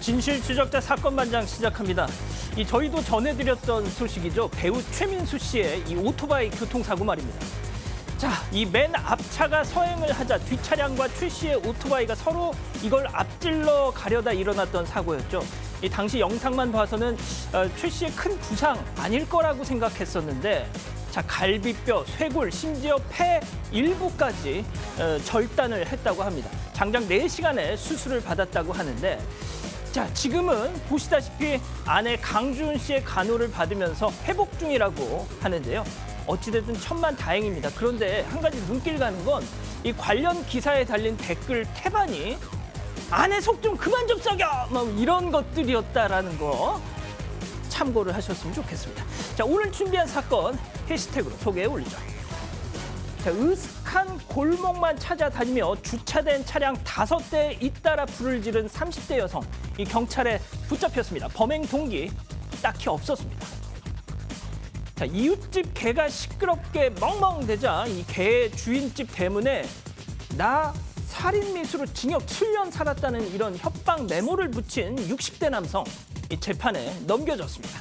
진실 추적자 사건 반장 시작합니다. 저희도 전해드렸던 소식이죠. 배우 최민수 씨의 이 오토바이 교통사고 말입니다. 자, 이 맨 앞차가 서행을 하자 뒷차량과 최 씨의 오토바이가 서로 이걸 앞질러 가려다 일어났던 사고였죠. 이 당시 영상만 봐서는 최 씨의 큰 부상 아닐 거라고 생각했었는데, 자, 갈비뼈, 쇄골, 심지어 폐 일부까지 절단을 했다고 합니다. 장장 4시간의 수술을 받았다고 하는데, 자, 지금은 보시다시피 아내 강주은 씨의 간호를 받으면서 회복 중이라고 하는데요. 어찌됐든 천만다행입니다. 그런데 한 가지 눈길 가는 건 이 관련 기사에 달린 댓글 태반이 아내 속 좀 그만 좀 썩여! 뭐 이런 것들이었다라는 거 참고를 하셨으면 좋겠습니다. 자, 오늘 준비한 사건 해시태그로 소개해 올리죠. 자, 으슥한 골목만 찾아다니며 주차된 차량 5대에 잇따라 불을 지른 30대 여성. 이 경찰에 붙잡혔습니다. 범행 동기 딱히 없었습니다. 자, 이웃집 개가 시끄럽게 멍멍대자 이 개 주인집 대문에 나 살인미수로 징역 7년 살았다는 이런 협박 메모를 붙인 60대 남성. 이 재판에 넘겨졌습니다.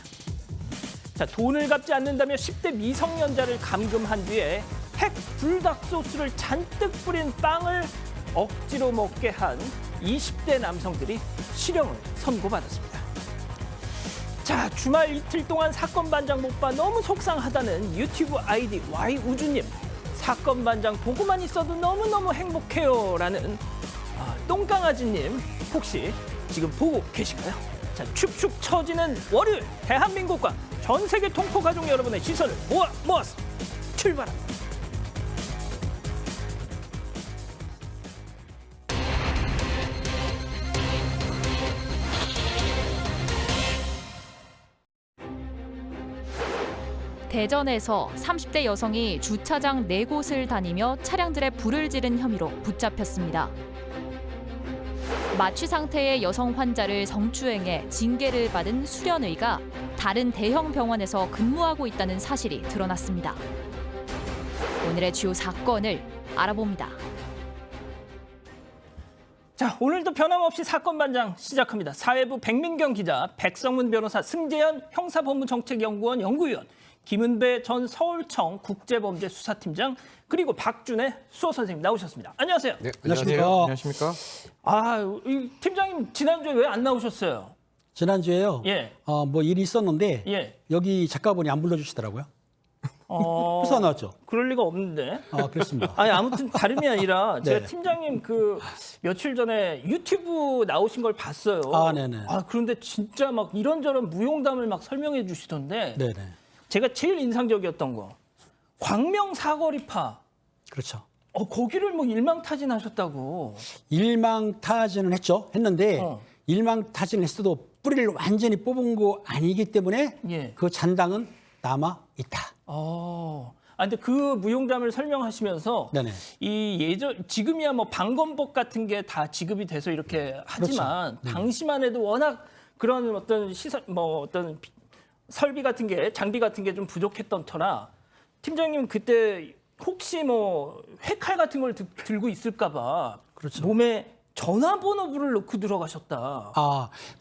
자, 돈을 갚지 않는다며 10대 미성년자를 감금한 뒤에 핵 불닭 소스를 잔뜩 뿌린 빵을 억지로 먹게 한 20대 남성들이 실형을 선고받았습니다. 자, 주말 이틀 동안 사건 반장 못 봐 너무 속상하다는 유튜브 아이디 Y우주님. 사건 반장 보고만 있어도 너무너무 행복해요라는 똥강아지님, 혹시 지금 보고 계신가요? 자, 축축 처지는 월요일, 대한민국과 전 세계 통포 가족 여러분의 시선을 모아서 출발합니다. 대전에서 30대 여성이 주차장 4곳을 다니며 차량들에 불을 지른 혐의로 붙잡혔습니다. 마취 상태의 여성 환자를 성추행해 징계를 받은 수련의가 다른 대형 병원에서 근무하고 있다는 사실이 드러났습니다. 오늘의 주요 사건을 알아봅니다. 자, 오늘도 변함없이 사건 반장 시작합니다. 사회부 백민경 기자, 백성문 변호사, 승재현 형사법무정책연구원 연구위원, 김은배 전 서울청 국제범죄수사팀장, 그리고 박준혜 수호선생님 나오셨습니다. 안녕하세요. 네, 안녕하십니까? 이 팀장님 지난주에 왜 안 나오셨어요? 지난주에요. 예. 뭐 일이 있었는데 예. 여기 작가분이 안 불러주시더라고요. 그래서 안 나왔죠. 그럴 리가 없는데. 그렇습니다. 아니, 아무튼 다름이 아니라 제가 네. 팀장님 며칠 전에 유튜브 나오신 걸 봤어요. 네네. 그런데 진짜 막 이런저런 무용담을 막 설명해 주시던데. 네네. 제가 제일 인상적이었던 거, 광명 사거리파. 그렇죠. 거기를 뭐 일망타진하셨다고. 일망타진은 했는데 일망타진을 했어도 뿌리를 완전히 뽑은 거 아니기 때문에 예. 그 잔당은 남아 있다. 근데 그 무용담을 설명하시면서 네네. 지금이야 뭐 방검복 같은 게 다 지급이 돼서 이렇게 하지만 그렇죠. 당시만 해도 워낙 그런 어떤 시설, 어떤 설비 같은 게, 장비 같은 게 좀 부족했던 터라 팀장님 그때 혹시 뭐 회칼 같은 걸 들고 있을까봐 그렇죠. 몸에 전화번호부를 넣고 들어가셨다.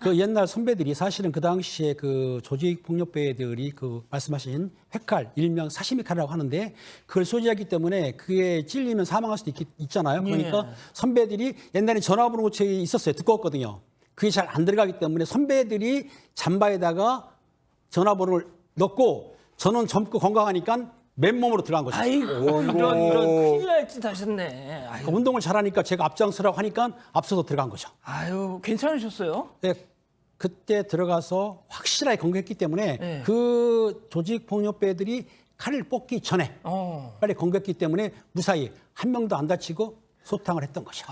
그 옛날 선배들이 사실은 그 당시에 그 조직폭력배들이 그 말씀하신 회칼, 일명 사시미 칼이라고 하는데 그걸 소지하기 때문에 그게 찔리면 사망할 수도 있잖아요. 그러니까 예. 선배들이 옛날에 전화번호 고책이 있었어요. 두꺼웠거든요. 그게 잘 안 들어가기 때문에 선배들이 잠바에다가 전화번호를 넣고 저는 젊고 건강하니까 맨몸으로 들어간 거죠. 아이고, 이런 큰일 날 짓 하셨네. 아이고. 운동을 잘하니까 제가 앞장서라고 하니까 앞서서 들어간 거죠. 괜찮으셨어요? 네, 그때 들어가서 확실하게 건거했기 때문에 네. 그 조직폭력배들이 칼을 뽑기 전에 빨리 건거했기 때문에 무사히 한 명도 안 다치고 소탕을 했던 거죠.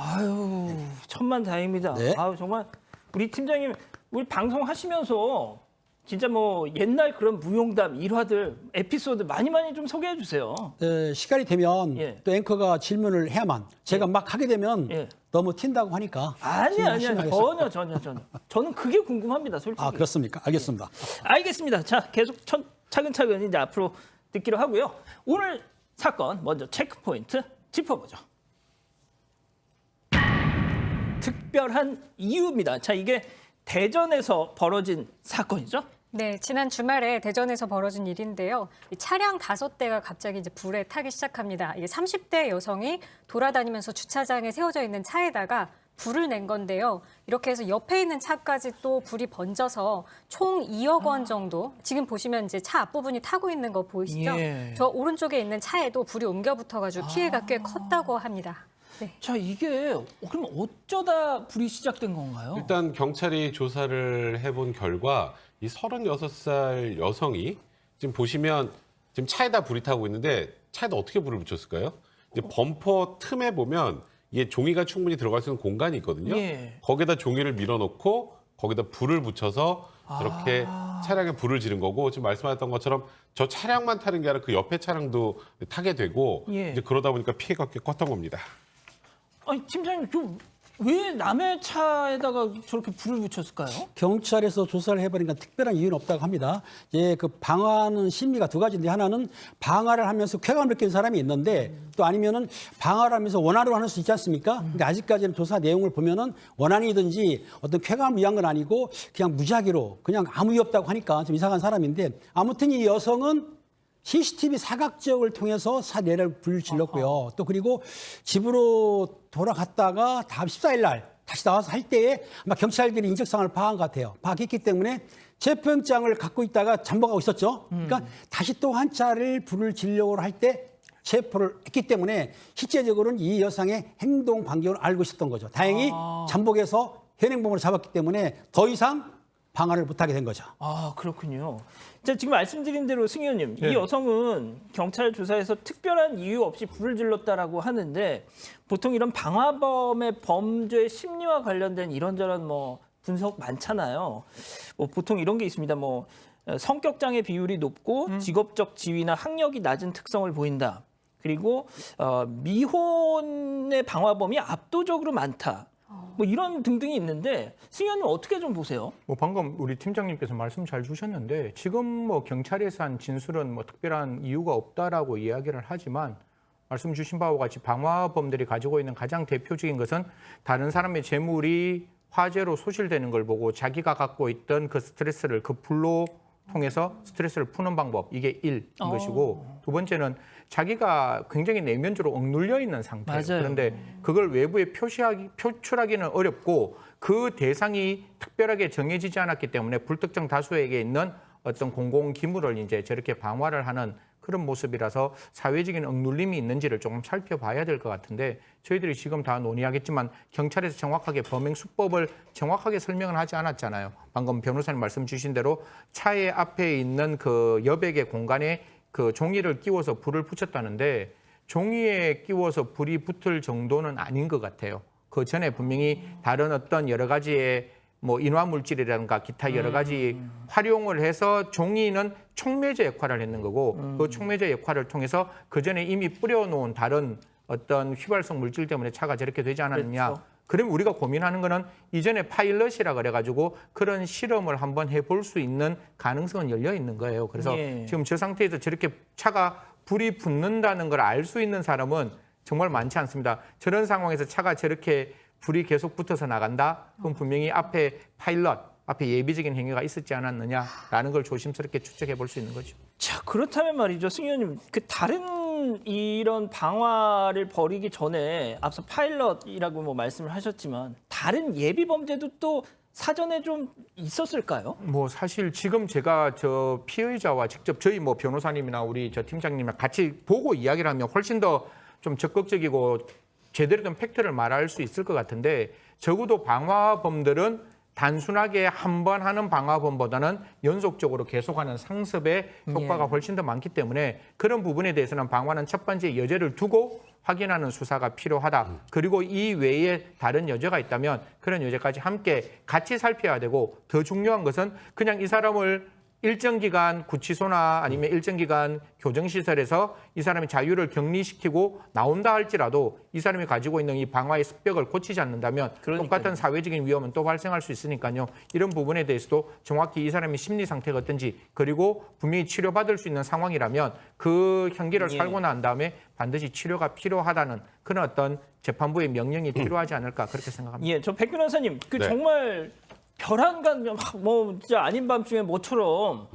천만다행입니다. 네. 정말 우리 팀장님, 우리 방송하시면서 진짜 뭐 옛날 그런 무용담, 일화들, 에피소드 많이 좀 소개해 주세요. 시간이 되면 예. 또 앵커가 질문을 해야만 제가 막 하게 되면 예. 너무 튄다고 하니까 아니, 실망하겠습니다. 전혀. 저는 그게 궁금합니다, 솔직히. 그렇습니까? 알겠습니다. 알겠습니다. 자, 계속 차근차근 이제 앞으로 듣기로 하고요. 오늘 사건 먼저 체크포인트 짚어보죠. 특별한 이유입니다. 자, 이게 대전에서 벌어진 사건이죠? 네, 지난 주말에 대전에서 벌어진 일인데요. 이 차량 5대가 갑자기 이제 불에 타기 시작합니다. 이게 30대 여성이 돌아다니면서 주차장에 세워져 있는 차에다가 불을 낸 건데요. 이렇게 해서 옆에 있는 차까지 또 불이 번져서 총 2억 원 정도. 지금 보시면 이제 차 앞부분이 타고 있는 거 보이시죠? 예. 저 오른쪽에 있는 차에도 불이 옮겨 붙어가지고 피해가 꽤 컸다고 합니다. 네. 자, 이게 그럼 어쩌다 불이 시작된 건가요? 일단 경찰이 조사를 해본 결과 이 36살 여성이 지금 보시면 지금 차에다 불이 타고 있는데 차에다 어떻게 불을 붙였을까요? 이제 범퍼 틈에 보면 이게 종이가 충분히 들어갈 수 있는 공간이 있거든요. 예. 거기다 종이를 밀어놓고 거기다 불을 붙여서 이렇게 차량에 불을 지른 거고 지금 말씀하셨던 것처럼 저 차량만 타는 게 아니라 그 옆에 차량도 타게 되고 예. 이제 그러다 보니까 피해가 꽤 컸던 겁니다. 아니, 팀장님, 왜 남의 차에다가 저렇게 불을 붙였을까요? 경찰에서 조사를 해보니까 특별한 이유는 없다고 합니다. 이제 그 방화는 심리가 두 가지인데 하나는 방화를 하면서 쾌감을 느끼는 사람이 있는데 또 아니면은 방화를 하면서 원한으로 하는 수 있지 않습니까? 근데 아직까지는 조사 내용을 보면은 원한이든지 어떤 쾌감을 위한 건 아니고 그냥 무작위로 그냥 아무 이유 없다고 하니까 좀 이상한 사람인데 아무튼 이 여성은 CCTV 사각지역을 통해서 사내를 불을 질렀고요. 또 그리고 집으로 돌아갔다가 다음 14일 날 다시 나와서 할 때에 아마 경찰들이 인적사항을 파악한 것 같아요. 파악했기 때문에 체포영장을 갖고 있다가 잠복하고 있었죠. 그러니까 다시 또 한 차를 불을 지르려고 할 때 체포를 했기 때문에 실제적으로는 이 여성의 행동 반경을 알고 있었던 거죠. 다행히 잠복해서 현행범으로 잡았기 때문에 더 이상 방화를 못하게 된 거죠. 아, 그렇군요. 자, 지금 말씀드린 대로 승 의원님, 네. 이 여성은 경찰 조사에서 특별한 이유 없이 불을 질렀다라고 하는데 보통 이런 방화범의 범죄 심리와 관련된 이런저런 뭐 분석 많잖아요. 뭐 보통 이런 게 있습니다. 뭐 성격장애 비율이 높고 직업적 지위나 학력이 낮은 특성을 보인다. 그리고 미혼의 방화범이 압도적으로 많다. 뭐 이런 등등이 있는데 승 의원님 어떻게 좀 보세요? 뭐 방금 우리 팀장님께서 말씀 잘 주셨는데 지금 뭐 경찰에서 한 진술은 뭐 특별한 이유가 없다라고 이야기를 하지만 말씀 주신 바와 같이 방화범들이 가지고 있는 가장 대표적인 것은 다른 사람의 재물이 화재로 소실되는 걸 보고 자기가 갖고 있던 그 스트레스를 그 불로 통해서 스트레스를 푸는 방법, 이게 일인 것이고 두 번째는 자기가 굉장히 내면적으로 억눌려 있는 상태예요. 맞아요. 그런데 그걸 외부에 표출하기는 어렵고 그 대상이 특별하게 정해지지 않았기 때문에 불특정 다수에게 있는 어떤 공공 기물을 이제 저렇게 방화를 하는 그런 모습이라서 사회적인 억눌림이 있는지를 조금 살펴봐야 될 것 같은데 저희들이 지금 다 논의하겠지만 경찰에서 정확하게 범행 수법을 정확하게 설명을 하지 않았잖아요. 방금 변호사님 말씀 주신 대로 차의 앞에 있는 그 여백의 공간에 그 종이를 끼워서 불을 붙였다는데 종이에 끼워서 불이 붙을 정도는 아닌 것 같아요. 그 전에 분명히 다른 어떤 여러 가지의 뭐 인화물질이라든가 기타 여러 가지 활용을 해서 종이는 촉매제 역할을 했는 거고 그 촉매제 역할을 통해서 그 전에 이미 뿌려놓은 다른 어떤 휘발성 물질 때문에 차가 저렇게 되지 않았느냐. 그렇죠. 그럼 우리가 고민하는 거는 이전에 파일럿이라 그래가지고 그런 실험을 한번 해볼 수 있는 가능성은 열려 있는 거예요. 그래서 예. 지금 저 상태에서 저렇게 차가 불이 붙는다는 걸 알 수 있는 사람은 정말 많지 않습니다. 저런 상황에서 차가 저렇게 불이 계속 붙어서 나간다? 그럼 분명히 앞에 파일럿, 앞에 예비적인 행위가 있었지 않았느냐라는 걸 조심스럽게 추측해 볼 수 있는 거죠. 자, 그렇다면 말이죠, 승 의원님. 그 다른 이런 방화를 벌이기 전에 앞서 파일럿이라고 뭐 말씀을 하셨지만 다른 예비 범죄도 또 사전에 좀 있었을까요? 뭐 사실 지금 제가 저 피의자와 직접 저희 뭐 변호사님이나 우리 저 팀장님이랑 같이 보고 이야기를 하면 훨씬 더 좀 적극적이고 제대로 된 팩트를 말할 수 있을 것 같은데 적어도 방화범들은 단순하게 한 번 하는 방화범보다는 연속적으로 계속하는 상습의 효과가 훨씬 더 많기 때문에 그런 부분에 대해서는 방화는 첫 번째 여죄를 두고 확인하는 수사가 필요하다. 그리고 이 외에 다른 여죄가 있다면 그런 여죄까지 함께 같이 살펴야 되고 더 중요한 것은 그냥 이 사람을 일정 기간 구치소나 아니면 일정 기간 교정시설에서 이 사람의 자유를 격리시키고 나온다 할지라도 이 사람이 가지고 있는 이 방화의 습벽을 고치지 않는다면 그러니까요. 똑같은 사회적인 위험은 또 발생할 수 있으니까요. 이런 부분에 대해서도 정확히 이 사람의 심리 상태가 어떤지 그리고 분명히 치료받을 수 있는 상황이라면 그 형기를 예. 살고 난 다음에 반드시 치료가 필요하다는 그런 어떤 재판부의 명령이 필요하지 않을까 그렇게 생각합니다. 예, 저 백 변호사님, 그 네. 정말 벼랑간 뭐 진짜 아닌 밤중에 뭐처럼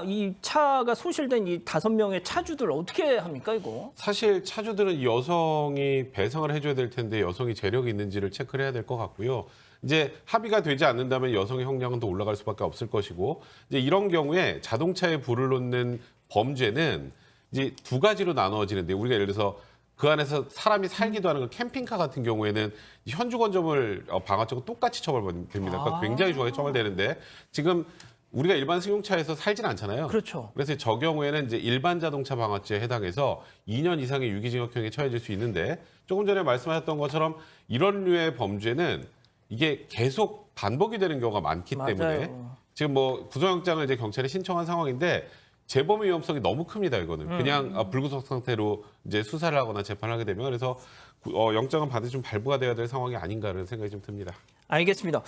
이 차가 소실된 이 5명의 차주들 어떻게 합니까 이거? 사실 차주들은 여성이 배상을 해줘야 될 텐데 여성이 재력이 있는지를 체크를 해야 될 것 같고요. 이제 합의가 되지 않는다면 여성의 형량은 더 올라갈 수밖에 없을 것이고, 이제 이런 경우에 자동차에 불을 놓는 범죄는 이제 두 가지로 나누어지는데, 우리가 예를 들어서 그 안에서 사람이 살기도 하는 그 캠핑카 같은 경우에는 현주건조물 방화죄하고 똑같이 처벌됩니다. 그러니까 굉장히 중하게 처벌되는데, 지금 우리가 일반 승용차에서 살진 않잖아요. 그렇죠. 그래서 저 경우에는 이제 일반 자동차 방화죄에 해당해서 2년 이상의 유기징역형에 처해질 수 있는데, 조금 전에 말씀하셨던 것처럼 이런 류의 범죄는 이게 계속 반복이 되는 경우가 많기 때문에 맞아요. 지금 뭐 구속영장을 이제 경찰에 신청한 상황인데, 재범의 위험성이 너무 큽니다. 이거는 그냥 불구속 상태로 이제 수사를 하거나 재판을 하게 되면, 그래서 영장은 반드시 좀 발부가 돼야 될 상황이 아닌가라는 생각이 좀 듭니다. 알겠습니다.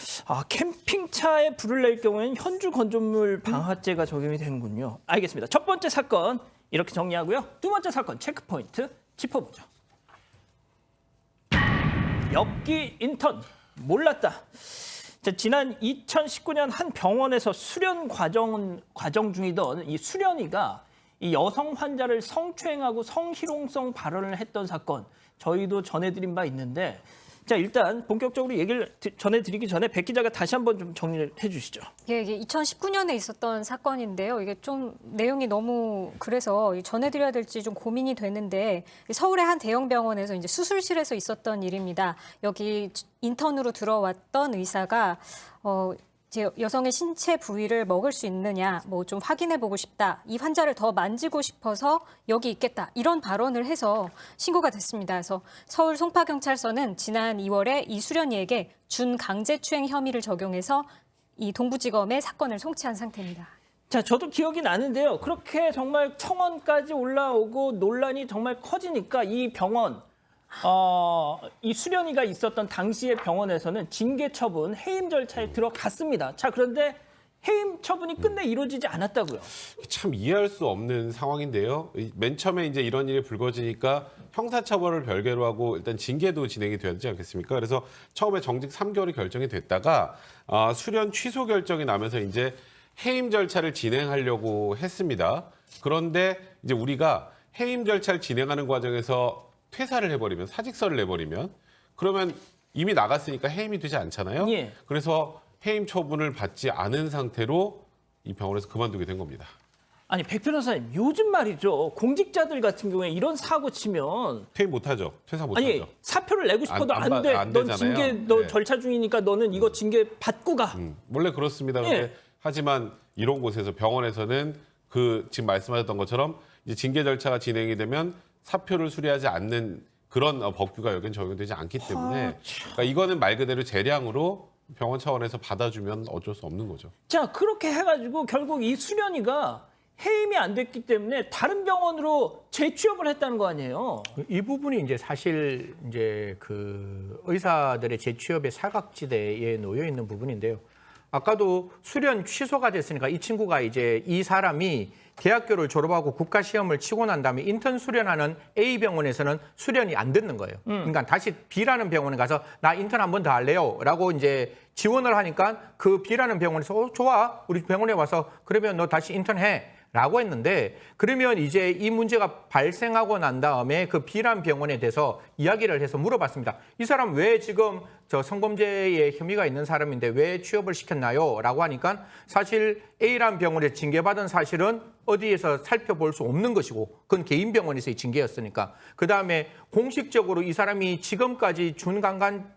캠핑차에 불을 낼 경우에는 현주 건조물 방화죄가 적용이 되는군요. 알겠습니다. 첫 번째 사건 이렇게 정리하고요. 두 번째 사건 체크포인트 짚어보죠. 엽기 인턴 몰랐다. 자, 지난 2019년 한 병원에서 수련 과정 중이던 이 수련의가 이 여성 환자를 성추행하고 성희롱성 발언을 했던 사건, 저희도 전해드린 바 있는데, 자, 일단 본격적으로 얘기를 전해드리기 전에 백 기자가 다시 한번 좀 정리를 해주시죠. 예, 이게 2019년에 있었던 사건인데요. 이게 좀 내용이 너무 그래서 전해드려야 될지 좀 고민이 되는데, 서울의 한 대형 병원에서 이제 수술실에서 있었던 일입니다. 여기 인턴으로 들어왔던 의사가 이제 여성의 신체 부위를 먹을 수 있느냐, 뭐 좀 확인해보고 싶다, 이 환자를 더 만지고 싶어서 여기 있겠다, 이런 발언을 해서 신고가 됐습니다. 그래서 서울 송파경찰서는 지난 2월에 이 수련이에게 준강제추행 혐의를 적용해서 이 동부지검에 사건을 송치한 상태입니다. 자, 저도 기억이 나는데요. 그렇게 정말 청원까지 올라오고 논란이 정말 커지니까 이 병원, 이 수련이가 있었던 당시의 병원에서는 징계 처분, 해임 절차에 들어갔습니다. 자, 그런데 해임 처분이 끝내 이루어지지 않았다고요. 참 이해할 수 없는 상황인데요. 맨 처음에 이제 이런 일이 불거지니까 형사처벌을 별개로 하고 일단 징계도 진행이 되지 않겠습니까? 그래서 처음에 정직 3개월이 결정이 됐다가 수련 취소 결정이 나면서 이제 해임 절차를 진행하려고 했습니다. 그런데 이제 우리가 해임 절차를 진행하는 과정에서 퇴사를 해버리면, 사직서를 내버리면, 그러면 이미 나갔으니까 해임이 되지 않잖아요. 예. 그래서 해임 처분을 받지 않은 상태로 이 병원에서 그만두게 된 겁니다. 아니, 백 변호사님, 요즘 말이죠. 공직자들 같은 경우에 이런 사고 치면 퇴임 못하죠. 퇴사 못하죠. 아니, 사표를 내고 싶어도 안 돼. 안 넌 되잖아요. 징계 네. 절차 중이니까 너는 이거 징계 받고 가. 원래 그렇습니다. 근데 예. 하지만 이런 곳에서 병원에서는 지금 말씀하셨던 것처럼 이제 징계 절차가 진행이 되면 사표를 수리하지 않는 그런 법규가 여기는 적용되지 않기 때문에, 그러니까 이거는 말 그대로 재량으로 병원 차원에서 받아주면 어쩔 수 없는 거죠. 자, 그렇게 해가지고 결국 이 수련이가 해임이 안 됐기 때문에 다른 병원으로 재취업을 했다는 거 아니에요? 이 부분이 이제 사실 이제 그 의사들의 재취업의 사각지대에 놓여 있는 부분인데요. 아까도 수련 취소가 됐으니까 이 친구가 이제 이 사람이 대학교를 졸업하고 국가시험을 치고 난 다음에 인턴 수련하는 A 병원에서는 수련이 안 듣는 거예요. 그러니까 다시 B라는 병원에 가서 나 인턴 한 번 더 할래요 라고 이제 지원을 하니까 그 B라는 병원에서 좋아, 우리 병원에 와서 그러면 너 다시 인턴 해 라고 했는데, 그러면 이제 이 문제가 발생하고 난 다음에 그 B란 병원에 대해서 이야기를 해서 물어봤습니다. 이 사람 왜 지금 저 성범죄에 혐의가 있는 사람인데 왜 취업을 시켰나요? 라고 하니까 사실 A란 병원에 징계받은 사실은 어디에서 살펴볼 수 없는 것이고, 그건 개인 병원에서의 징계였으니까. 그다음에 공식적으로 이 사람이 지금까지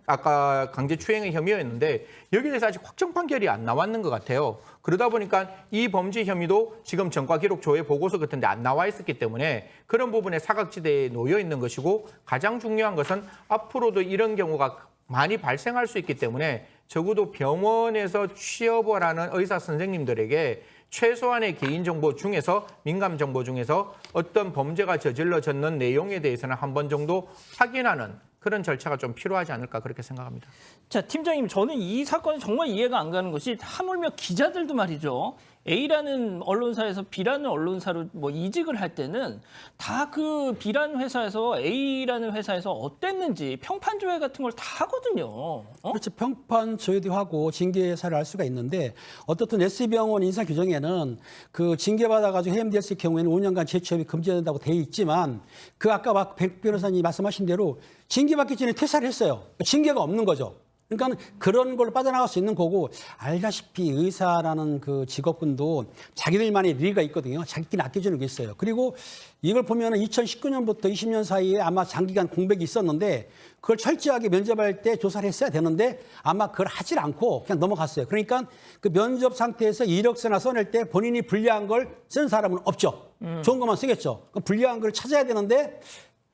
아까 강제추행의 혐의였는데 여기에 대해서 아직 확정 판결이 안 나왔는 것 같아요. 그러다 보니까 이 범죄 혐의도 지금 전과기록 조회 보고서 같은데 안 나와 있었기 때문에 그런 부분에 사각지대에 놓여 있는 것이고, 가장 중요한 것은 앞으로도 이런 경우가 많이 발생할 수 있기 때문에 적어도 병원에서 취업을 하는 의사 선생님들에게 최소한의 개인정보 중에서, 민감정보 중에서 어떤 범죄가 저질러졌는 내용에 대해서는 한 번 정도 확인하는 그런 절차가 좀 필요하지 않을까 그렇게 생각합니다. 자, 팀장님, 저는 이 사건이 정말 이해가 안 가는 것이, 하물며 기자들도 말이죠. A라는 언론사에서 B라는 언론사로 뭐 이직을 할 때는 다 그 B라는 회사에서 A라는 회사에서 어땠는지 평판 조회 같은 걸 다 하거든요. 그렇죠. 평판 조회도 하고 징계 사를 알 수가 있는데 어떻든 S병원 인사 규정에는 그 징계받아가지고 해임됐을 경우에는 5년간 재취업이 금지된다고 돼 있지만 그 아까 백 변호사님이 말씀하신 대로 징계받기 전에 퇴사를 했어요. 징계가 없는 거죠. 그러니까 그런 걸로 빠져나갈 수 있는 거고 알다시피 의사라는 그 직업군도 자기들만의 리가 있거든요. 자기끼리 아껴주는 게 있어요. 그리고 이걸 보면은 2019년부터 20년 사이에 아마 장기간 공백이 있었는데 그걸 철저하게 면접할 때 조사를 했어야 되는데 아마 그걸 하질 않고 그냥 넘어갔어요. 그러니까 그 면접 상태에서 이력서나 써낼 때 본인이 불리한 걸 쓴 사람은 없죠. 좋은 것만 쓰겠죠. 그 불리한 걸 찾아야 되는데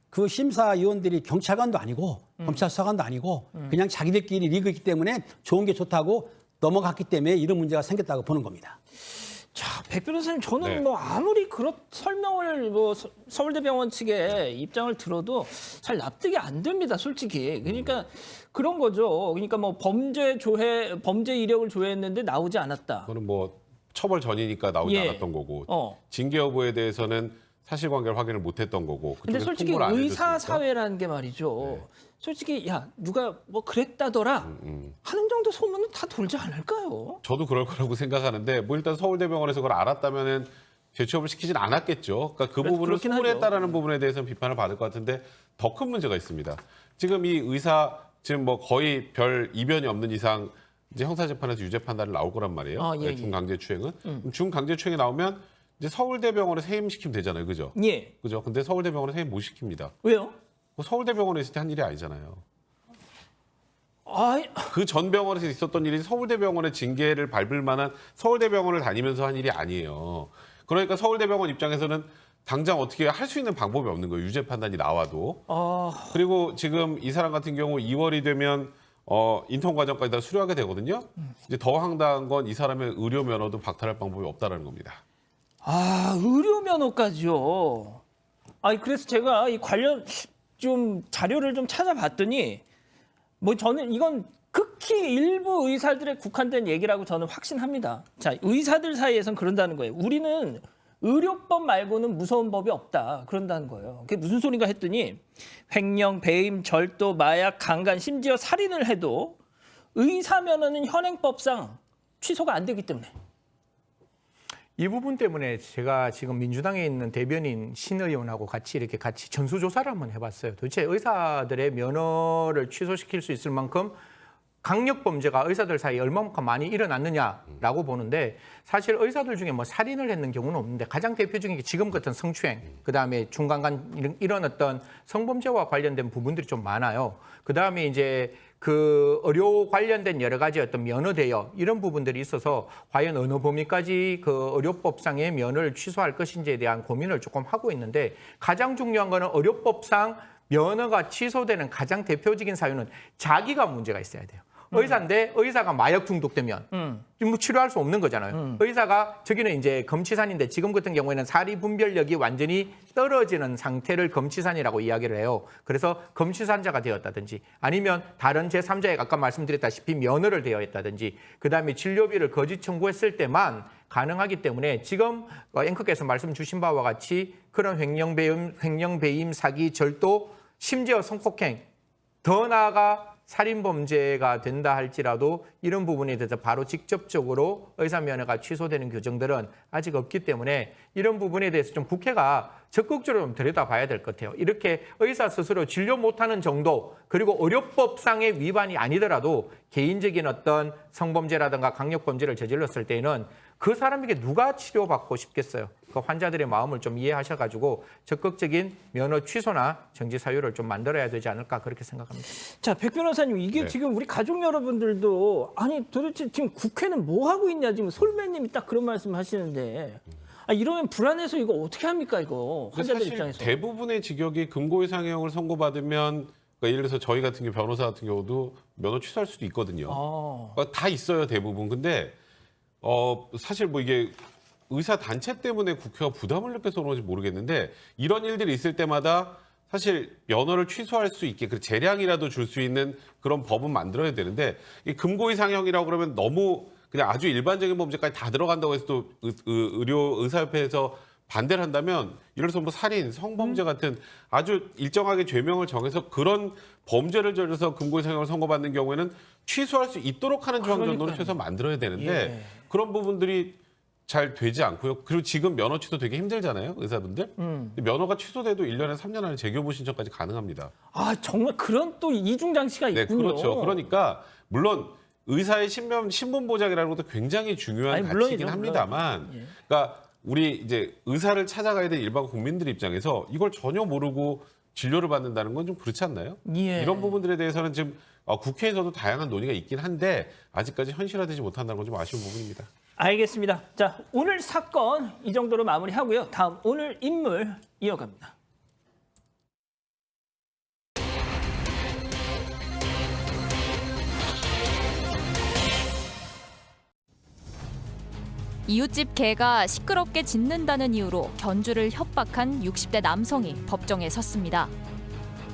그 심사위원들이 경찰관도 아니고 검찰서관도 아니고 그냥 자기들끼리 리그이기 때문에 좋은 게 좋다고 넘어갔기 때문에 이런 문제가 생겼다고 보는 겁니다. 자, 백 변호사님, 저는 네. 뭐 아무리 그런 설명을 뭐 서울대병원 측의 입장을 들어도 잘 납득이 안 됩니다, 솔직히. 그러니까 그런 거죠. 그러니까 뭐 범죄 이력을 조회했는데 나오지 않았다. 그거는 뭐 처벌 전이니까 나오지 예. 않았던 거고 어. 징계 여부에 대해서는 사실관계를 확인을 못했던 거고. 근데 그쪽에서 솔직히 통보를 안 의사 해줬으니까. 사회라는 게 말이죠. 솔직히 야 누가 뭐 그랬다더라 하는 정도 소문은 다 돌지 않을까요? 저도 그럴 거라고 생각하는데 뭐 일단 서울대병원에서 그걸 알았다면은 재취업을 시키진 않았겠죠. 그러니까 그 부분을 그렇긴 소홀했다라는 부분에 대해서는 비판을 받을 것 같은데 더 큰 문제가 있습니다. 지금 이 의사 지금 뭐 거의 별 이변이 없는 이상 이제 형사재판에서 유죄 판단을 나올 거란 말이에요. 아, 예, 예. 중강제추행은 중강제추행이 나오면 이제 서울대병원에서 해임시키면 되잖아요, 그죠? 예. 그죠? 근데 서울대병원에서 해임 못 시킵니다. 왜요? 서울대병원에 있을 때 한 일이 아니잖아요. 아, 그 전 병원에서 있었던 일이 서울대병원의 징계를 밟을 만한 서울대병원을 다니면서 한 일이 아니에요. 그러니까 서울대병원 입장에서는 당장 어떻게 할 수 있는 방법이 없는 거예요. 유죄 판단이 나와도. 그리고 지금 이 사람 같은 경우 2월이 되면 인턴 과정까지 다 수료하게 되거든요. 이제 더 황당한 건 이 사람의 의료 면허도 박탈할 방법이 없다는 겁니다. 아, 의료 면허까지요. 아니 그래서 제가 이 관련 좀 자료를 좀 찾아봤더니 뭐 저는 이건 극히 일부 의사들에 국한된 얘기라고 저는 확신합니다. 자, 의사들 사이에선 그런다는 거예요. 우리는 의료법 말고는 무서운 법이 없다. 그런다는 거예요. 그게 무슨 소린가 했더니 횡령, 배임, 절도, 마약, 강간, 심지어 살인을 해도 의사 면허는 현행법상 취소가 안 되기 때문에. 이 부분 때문에 제가 지금 민주당에 있는 대변인 신 의원하고 같이 전수조사를 한번 해봤어요. 도대체 의사들의 면허를 취소시킬 수 있을 만큼 강력범죄가 의사들 사이에 얼마만큼 많이 일어났느냐라고 보는데 사실 의사들 중에 뭐 살인을 했는 경우는 없는데 가장 대표적인 게 지금 같은 성추행, 그다음에 중강간 이런 어떤 성범죄와 관련된 부분들이 좀 많아요. 그다음에 이제 그 의료 관련된 여러 가지 어떤 면허 대여 이런 부분들이 있어서 과연 어느 범위까지 그 의료법상의 면허를 취소할 것인지에 대한 고민을 조금 하고 있는데 가장 중요한 거는 의료법상 면허가 취소되는 가장 대표적인 사유는 자기가 문제가 있어야 돼요. 의사인데 의사가 마약 중독되면 뭐 치료할 수 없는 거잖아요. 의사가 저기는 이제 검치산인데 지금 같은 경우에는 사리 분별력이 완전히 떨어지는 상태를 검치산이라고 이야기를 해요. 그래서 검치산자가 되었다든지 아니면 다른 제3자에 아까 말씀드렸다시피 면허를 대여했다든지 그다음에 진료비를 거짓 청구했을 때만 가능하기 때문에 지금 앵커께서 말씀 주신 바와 같이 그런 횡령, 배임, 사기, 절도, 심지어 성폭행, 더 나아가 살인범죄가 된다 할지라도 이런 부분에 대해서 바로 직접적으로 의사 면허가 취소되는 규정들은 아직 없기 때문에 이런 부분에 대해서 좀 국회가 적극적으로 좀 들여다봐야 될 것 같아요. 이렇게 의사 스스로 진료 못하는 정도 그리고 의료법상의 위반이 아니더라도 개인적인 어떤 성범죄라든가 강력범죄를 저질렀을 때에는 그 사람에게 누가 치료받고 싶겠어요. 그 환자들의 마음을 좀 이해하셔가지고 적극적인 면허 취소나 정지 사유를 좀 만들어야 되지 않을까 그렇게 생각합니다. 자, 백 변호사님, 이게 네. 지금 우리 가족 여러분들도 아니 도대체 지금 국회는 뭐 하고 있냐 지금 솔매님이 딱 그런 말씀 하시는데 이러면 불안해서 이거 어떻게 합니까 이거 환자들 사실 입장에서. 대부분의 직역이 금고 이상형을 선고받으면 그러니까 예를 들어서 저희 같은 경우 변호사 같은 경우도 면허 취소할 수도 있거든요. 그러니까 다 있어요 대부분. 근데 사실 뭐 이게 의사 단체 때문에 국회가 부담을 느껴서 그런지 모르겠는데 이런 일들이 있을 때마다 사실 면허를 취소할 수 있게 그 재량이라도 줄 수 있는 그런 법은 만들어야 되는데 이 금고 이상형이라고 그러면 너무 그냥 아주 일반적인 범죄까지 다 들어간다고 해서 또 의사협회에서 반대를 한다면 예를 들어서 뭐 살인, 성범죄 같은 아주 일정하게 죄명을 정해서 그런 범죄를 저질러서 금고형을 선고받는 경우에는 취소할 수 있도록 하는 조항 정도는 그러니까요. 최소한 만들어야 되는데 예. 그런 부분들이 잘 되지 않고요. 그리고 지금 면허 취소 되게 힘들잖아요, 의사분들. 근데 면허가 취소돼도 1년에 3년 안에 재교부 신청까지 가능합니다. 아, 정말 그런 또 이중 장치가 네, 있군요. 그렇죠. 그러니까 물론 의사의 신분 보장이라는 것도 굉장히 중요한 아니, 가치이긴 물론이죠, 합니다만, 물론. 예. 그러니까 우리 이제 의사를 찾아가야 될 일반 국민들 입장에서 이걸 전혀 모르고 진료를 받는다는 건 좀 그렇지 않나요? 예. 이런 부분들에 대해서는 지금 국회에서도 다양한 논의가 있긴 한데 아직까지 현실화되지 못한다는 건 좀 아쉬운 부분입니다. 알겠습니다. 자, 오늘 사건 이 정도로 마무리하고요. 다음 오늘 인물 이어갑니다. 이웃집 개가 시끄럽게 짖는다는 이유로 견주를 협박한 60대 남성이 법정에 섰습니다.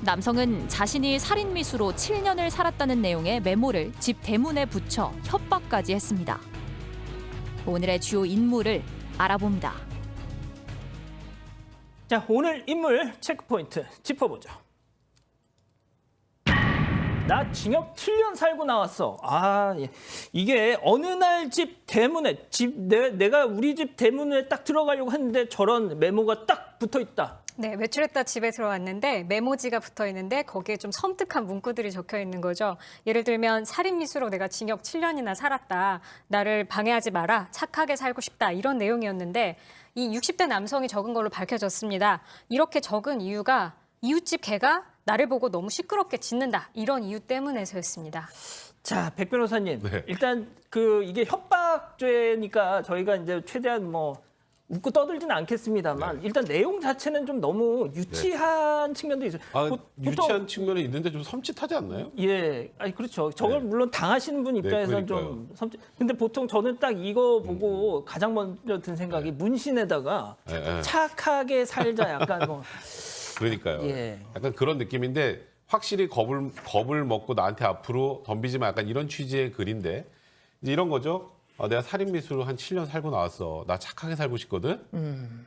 남성은 자신이 살인미수로 7년을 살았다는 내용의 메모를 집 대문에 붙여 협박까지 했습니다. 오늘의 주요 인물을 알아봅니다. 자, 오늘 인물 체크포인트 짚어보죠. 나 징역 7년 살고 나왔어. 아, 예. 이게 어느 날 집 대문에 내가 우리 집 대문에 딱 들어가려고 했는데 저런 메모가 딱 붙어 있다. 네, 외출했다 집에 들어왔는데 메모지가 붙어 있는데 거기에 좀 섬뜩한 문구들이 적혀 있는 거죠. 예를 들면 살인미수로 내가 징역 7년이나 살았다. 나를 방해하지 마라. 착하게 살고 싶다. 이런 내용이었는데 이 60대 남성이 적은 걸로 밝혀졌습니다. 이렇게 적은 이유가 이웃집 개가 나를 보고 너무 시끄럽게 짖는다. 이런 이유 때문에서였습니다. 자, 백 변호사님. 네. 일단 이게 협박죄니까 저희가 이제 최대한 뭐 웃고 떠들지는 않겠습니다만 일단 내용 자체는 좀 너무 유치한 측면도 있어요. 유치한 측면이 있는데 좀 섬찟하지 않나요? 예, 아니 그렇죠. 저걸 물론 당하시는 분 입장에서는 좀 섬찟. 근데 보통 저는 딱 이거 보고 가장 먼저 든 생각이 문신에다가 착하게 살자 약간 뭐 그러니까요. 예. 약간 그런 느낌인데 확실히 겁을 먹고 나한테 앞으로 덤비지 마 약간 이런 취지의 글인데 이제 이런 거죠. 내가 살인미수로 한 7년 살고 나왔어. 나 착하게 살고 싶거든.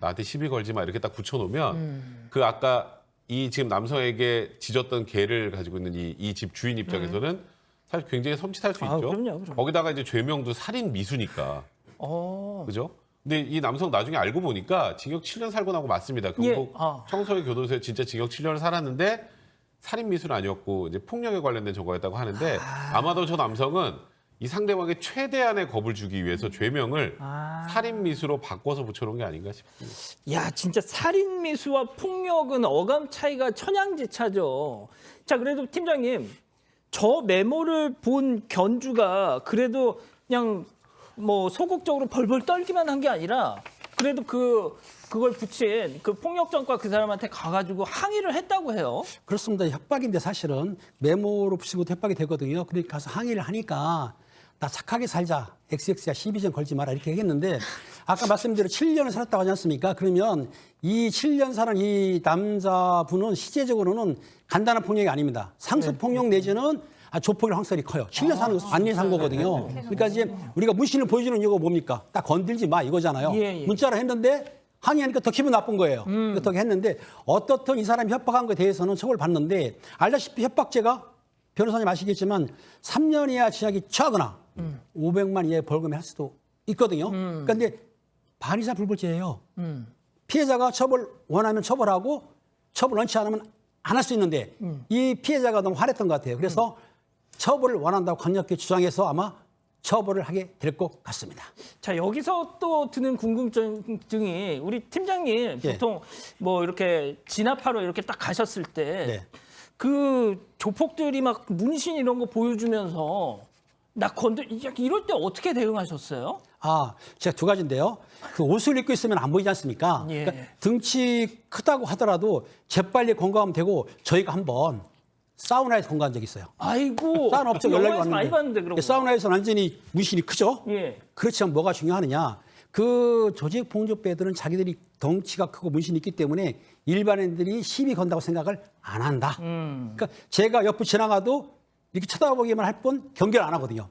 나한테 시비 걸지 마 이렇게 딱 붙여놓으면 그 아까 이 지금 남성에게 짖었던 개를 가지고 있는 이 집 주인 입장에서는 사실 굉장히 섬찟할 수 있죠. 그럼요. 거기다가 이제 죄명도 살인미수니까. 그죠? 근데 이 남성 나중에 알고 보니까 징역 7년 살고 나고 맞습니다. 경북 청소년 교도소에 진짜 징역 7년을 살았는데 살인 미수는 아니었고 이제 폭력에 관련된 저거였다고 하는데 아마도 저 남성은 이 상대방의 최대한의 겁을 주기 위해서 죄명을 살인 미수로 바꿔서 붙여놓은 게 아닌가 싶습니다. 야, 진짜 살인 미수와 폭력은 어감 차이가 천양지차죠. 자, 그래도 팀장님, 저 메모를 본 견주가 그래도 그냥 뭐 소극적으로 벌벌 떨기만 한 게 아니라 그래도 그걸 붙인 그 폭력전과 그 사람한테 가가지고 항의를 했다고 해요. 그렇습니다. 협박인데 사실은 메모로 붙이고 협박이 되거든요. 그러니까 가서 항의를 하니까 나 착하게 살자. XX야 시비전 걸지 마라 이렇게 했는데 아까 말씀드린 7년을 살았다고 하지 않습니까? 그러면 이 7년 사는 이 남자분은 실제적으로는 간단한 폭력이 아닙니다. 상습폭력 내지는 조폭의 확률이 커요. 7년 사는 것은 완전히 산 거거든요. 그러니까 이제 우리가 문신을 보여주는 이유가 뭡니까? 딱 건들지 마 이거잖아요. 예. 문자로 했는데 항의하니까 더 기분 나쁜 거예요. 그렇게 했는데 어떻든 이 사람이 협박한 것에 대해서는 처벌을 받는데 알다시피 협박죄가 변호사님 아시겠지만 3년 이하 징역이 처하거나 500만 이하의 벌금이 할 수도 있거든요. 그런데 반 이상 불벌죄예요. 피해자가 처벌 원하면 처벌하고 처벌 원치 않으면 안 할 수 있는데 이 피해자가 너무 화냈던 것 같아요. 그래서 처벌을 원한다고 강력히 주장해서 아마 처벌을 하게 될 것 같습니다. 자, 여기서 또 드는 궁금증이 우리 팀장님 예. 보통 뭐 이렇게 진압하러 이렇게 딱 가셨을 때 네. 그 조폭들이 막 문신 이런 거 보여주면서 나 이럴 때 어떻게 대응하셨어요? 제가 두 가지인데요. 그 옷을 입고 있으면 안 보이지 않습니까? 예. 그러니까 등치 크다고 하더라도 재빨리 건강하면 되고 저희가 한번 사우나에서 건강한 적이 있어요. 아이고. 사우나 업체 연락이 영화에서 많이 봤는데 왔는데 그런 거. 사우나에서 완전히 문신이 크죠? 예. 그렇지만 뭐가 중요하느냐. 그 조직폭력배들은 자기들이 덩치가 크고 문신이 있기 때문에 일반인들이 시비 건다고 생각을 안 한다. 그러니까 제가 옆을 지나가도 이렇게 쳐다보기만 할 뿐 경계를 안 하거든요.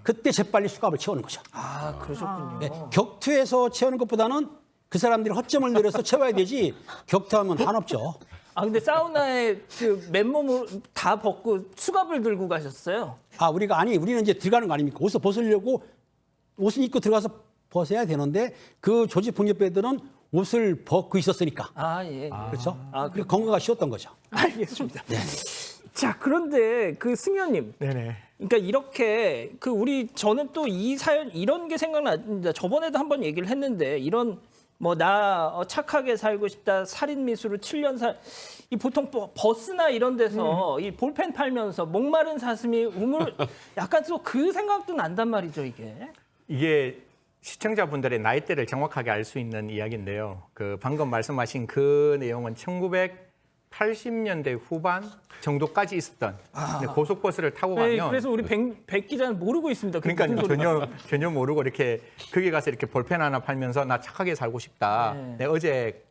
그때 재빨리 수갑을 채우는 거죠. 아, 그러셨군요. 네, 격투에서 채우는 것보다는 그 사람들이 허점을 노려서 채워야 되지 격투하면 한없죠. 아, 근데 사우나에 그 맨몸을 다 벗고 수갑을 들고 가셨어요? 우리는 이제 들어가는 거 아닙니까? 옷을 벗으려고 옷을 입고 들어가서 벗어야 되는데 그 조직폭력배들은 옷을 벗고 있었으니까. 아, 예. 그렇죠? 아, 그 건강가 쉬웠던 거죠. 알겠습니다. 자, 그런데 그 승 의원님. 네네. 그러니까 이렇게 저는 또 이 사연 이런 게 생각납니다. 저번에도 한번 얘기를 했는데 이런 뭐 나 착하게 살고 싶다 살인 미수로 7년 이 보통 버스나 이런 데서 이 볼펜 팔면서 목마른 사슴이 약간 또 그 생각도 난단 말이죠, 이게. 이게 시청자분들의 나이대를 정확하게 알 수 있는 이야기인데요. 그 방금 말씀하신 그 내용은 1980년대 후반 정도까지 있었던 고속버스를 타고 네, 가면 그래서 우리 백 기자는 모르고 있습니다. 그게 그러니까 무슨 소리가. 전혀 모르고 이렇게 거기 가서 이렇게 볼펜 하나 팔면서 나 착하게 살고 싶다. 네. 내가 어제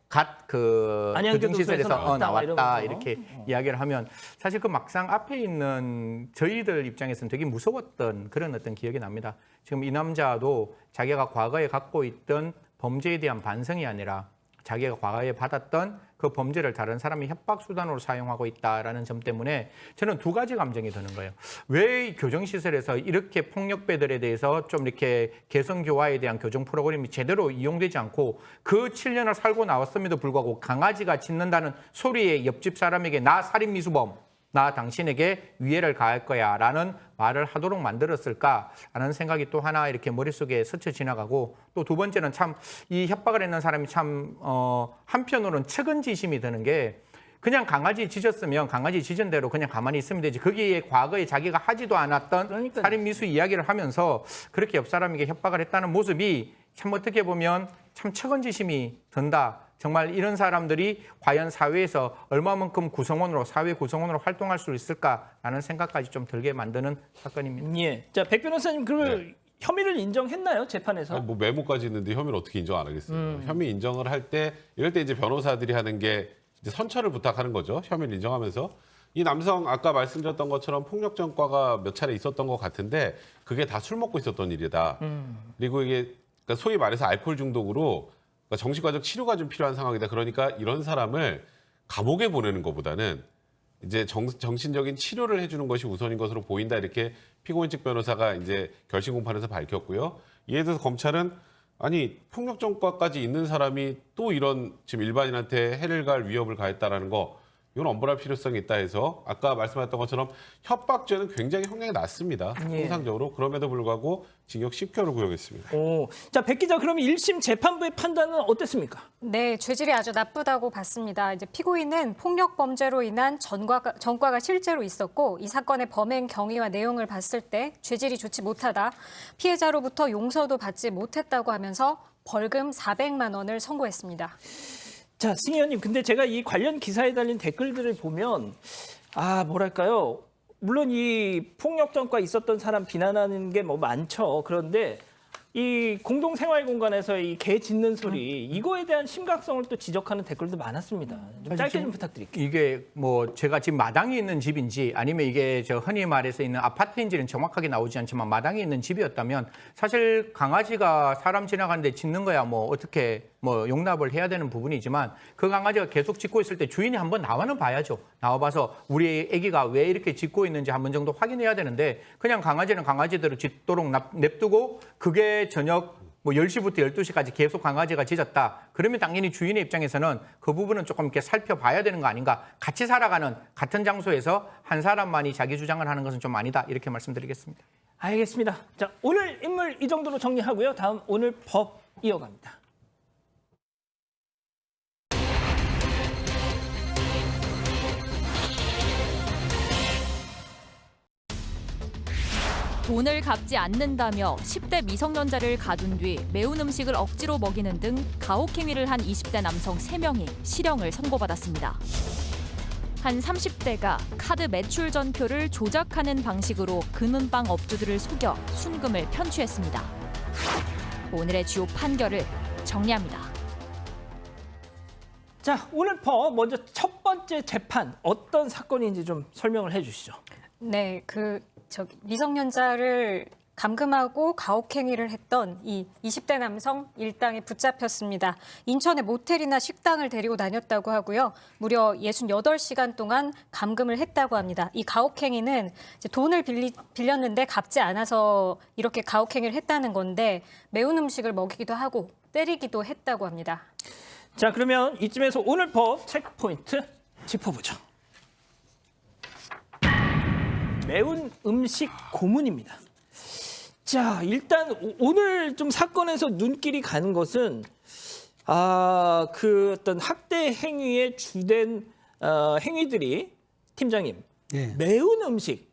그 안양교도소에서 교정시설에서 나왔다 이러면서. 이렇게 이야기를 하면 사실 그 막상 앞에 있는 저희들 입장에서는 되게 무서웠던 그런 어떤 기억이 납니다. 지금 이 남자도 자기가 과거에 갖고 있던 범죄에 대한 반성이 아니라 자기가 과거에 받았던 그 범죄를 다른 사람이 협박 수단으로 사용하고 있다라는 점 때문에 저는 두 가지 감정이 드는 거예요. 왜 교정시설에서 이렇게 폭력배들에 대해서 좀 이렇게 개성교화에 대한 교정 프로그램이 제대로 이용되지 않고 그 7년을 살고 나왔음에도 불구하고 강아지가 짖는다는 소리에 옆집 사람에게 나 살인미수범, 나 당신에게 위해를 가할 거야 라는 말을 하도록 만들었을까라는 생각이 또 하나 이렇게 머릿속에 스쳐 지나가고 또 두 번째는 참 이 협박을 했는 사람이 참 한편으로는 측은지심이 드는 게 그냥 강아지 짖었으면 강아지 짖은 대로 그냥 가만히 있으면 되지 거기에 과거에 자기가 하지도 않았던 그러니까요. 살인미수 이야기를 하면서 그렇게 옆 사람에게 협박을 했다는 모습이 참 어떻게 보면 참 측은지심이 든다. 정말 이런 사람들이 과연 사회에서 얼마만큼 사회 구성원으로 활동할 수 있을까라는 생각까지 좀 들게 만드는 사건입니다. 예. 자, 백 변호사님 혐의를 인정했나요, 재판에서? 뭐 메모까지 있는데 혐의를 어떻게 인정 안 하겠어요? 혐의 인정을 할 때 이럴 때 이제 변호사들이 하는 게 이제 선처를 부탁하는 거죠. 혐의를 인정하면서 이 남성 아까 말씀드렸던 것처럼 폭력 전과가 몇 차례 있었던 것 같은데 그게 다 술 먹고 있었던 일이다. 그리고 이게 그러니까 소위 말해서 알코올 중독으로 그러니까 정신과적 치료가 좀 필요한 상황이다. 그러니까 이런 사람을 감옥에 보내는 것보다는 이제 정신적인 치료를 해주는 것이 우선인 것으로 보인다. 이렇게 피고인 측 변호사가 이제 결심 공판에서 밝혔고요. 이에 대해서 검찰은 아니 폭력 전과까지 있는 사람이 또 이런 지금 일반인한테 해를 갈 위협을 가했다라는 거 이건 엄벌할 필요성이 있다 해서 아까 말씀하셨던 것처럼 협박죄는 굉장히 형량이 낮습니다. 예. 통상적으로 그럼에도 불구하고 징역 10개월을 구형했습니다. 자, 백 기자, 그럼 1심 재판부의 판단은 어땠습니까? 네, 죄질이 아주 나쁘다고 봤습니다. 이제 피고인은 폭력 범죄로 인한 전과가 실제로 있었고 이 사건의 범행 경위와 내용을 봤을 때 죄질이 좋지 못하다. 피해자로부터 용서도 받지 못했다고 하면서 벌금 400만 원을 선고했습니다. 자, 승 의원님, 근데 제가 이 관련 기사에 달린 댓글들을 보면 뭐랄까요? 물론 이 폭력 전과 있었던 사람 비난하는 게 뭐 많죠. 그런데 이 공동 생활 공간에서 이 개 짖는 소리 이거에 대한 심각성을 또 지적하는 댓글도 많았습니다. 좀 짧게 좀 부탁드릴게요. 이게 뭐 제가 지금 마당에 있는 집인지 아니면 이게 저 흔히 말해서 있는 아파트인지는 정확하게 나오지 않지만 마당에 있는 집이었다면 사실 강아지가 사람 지나가는데 짖는 거야 뭐 어떻게 뭐 용납을 해야 되는 부분이지만 그 강아지가 계속 짖고 있을 때 주인이 한번 나와는 봐야죠. 나와봐서 우리 아기가 왜 이렇게 짖고 있는지 한 번 정도 확인해야 되는데 그냥 강아지는 강아지대로 짖도록 냅두고 그게 저녁 뭐 10시부터 12시까지 계속 강아지가 짖었다. 그러면 당연히 주인의 입장에서는 그 부분은 조금 이렇게 살펴봐야 되는 거 아닌가. 같이 살아가는 같은 장소에서 한 사람만이 자기 주장을 하는 것은 좀 아니다. 이렇게 말씀드리겠습니다. 알겠습니다. 자, 오늘 인물 이 정도로 정리하고요. 다음 오늘 법 이어갑니다. 돈을 갚지 않는다며 10대 미성년자를 가둔 뒤 매운 음식을 억지로 먹이는 등 가혹행위를 한 20대 남성 3명이 실형을 선고받았습니다. 한 30대가 카드 매출 전표를 조작하는 방식으로 금은방 업주들을 속여 순금을 편취했습니다. 오늘의 주요 판결을 정리합니다. 자, 오늘 법 먼저 첫 번째 재판 어떤 사건인지 좀 설명을 해 주시죠. 네, 미성년자를 감금하고 가혹행위를 했던 이 20대 남성 일당이 붙잡혔습니다. 인천의 모텔이나 식당을 데리고 다녔다고 하고요. 무려 68시간 동안 감금을 했다고 합니다. 이 가혹행위는 이제 돈을 빌렸는데 갚지 않아서 이렇게 가혹행위를 했다는 건데 매운 음식을 먹이기도 하고 때리기도 했다고 합니다. 자, 그러면 이쯤에서 오늘 법 체크포인트 짚어보죠. 매운 음식 고문입니다. 자, 일단 오늘 좀 사건에서 눈길이 가는 것은 그 어떤 학대 행위의 주된 행위들이 팀장님 네. 매운 음식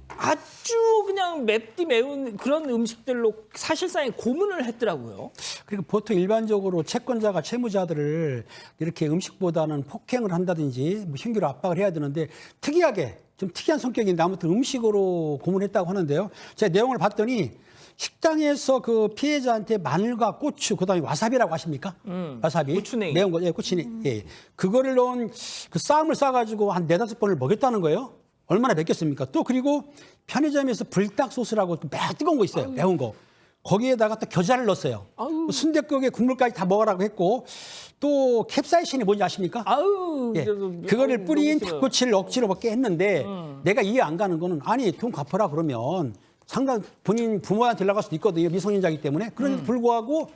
아주 그냥 맵디 매운 그런 음식들로 사실상의 고문을 했더라고요. 그리고 보통 일반적으로 채권자가 채무자들을 이렇게 음식보다는 폭행을 한다든지 뭐 흉기로 압박을 해야 되는데 특이하게 좀 특이한 성격인데 아무튼 음식으로 고문했다고 하는데요. 제가 내용을 봤더니 식당에서 그 피해자한테 마늘과 고추, 그다음에 와사비라고 아십니까? 와사비. 고추냉이. 매운 거, 예, 고추냉이. 예. 그거를 넣은 그 쌈을 싸가지고 한 4-5번을 먹였다는 거예요. 얼마나 맵겠습니까? 또 그리고 편의점에서 불닭 소스라고 또 뜨거운 거 있어요. 매운 거. 거기에다가 또 겨자를 넣었어요. 순댓국에 국물까지 다 먹으라고 했고 또 캡사이신이 뭔지 아십니까? 아우, 예. 그거를 뿌린 닭꼬치를 억지로 먹게 했는데 내가 이해 안 가는 거는 아니 돈 갚아라 그러면 상당 본인 부모한테 연락할 수도 있거든요. 미성년자이기 때문에. 그런데도 불구하고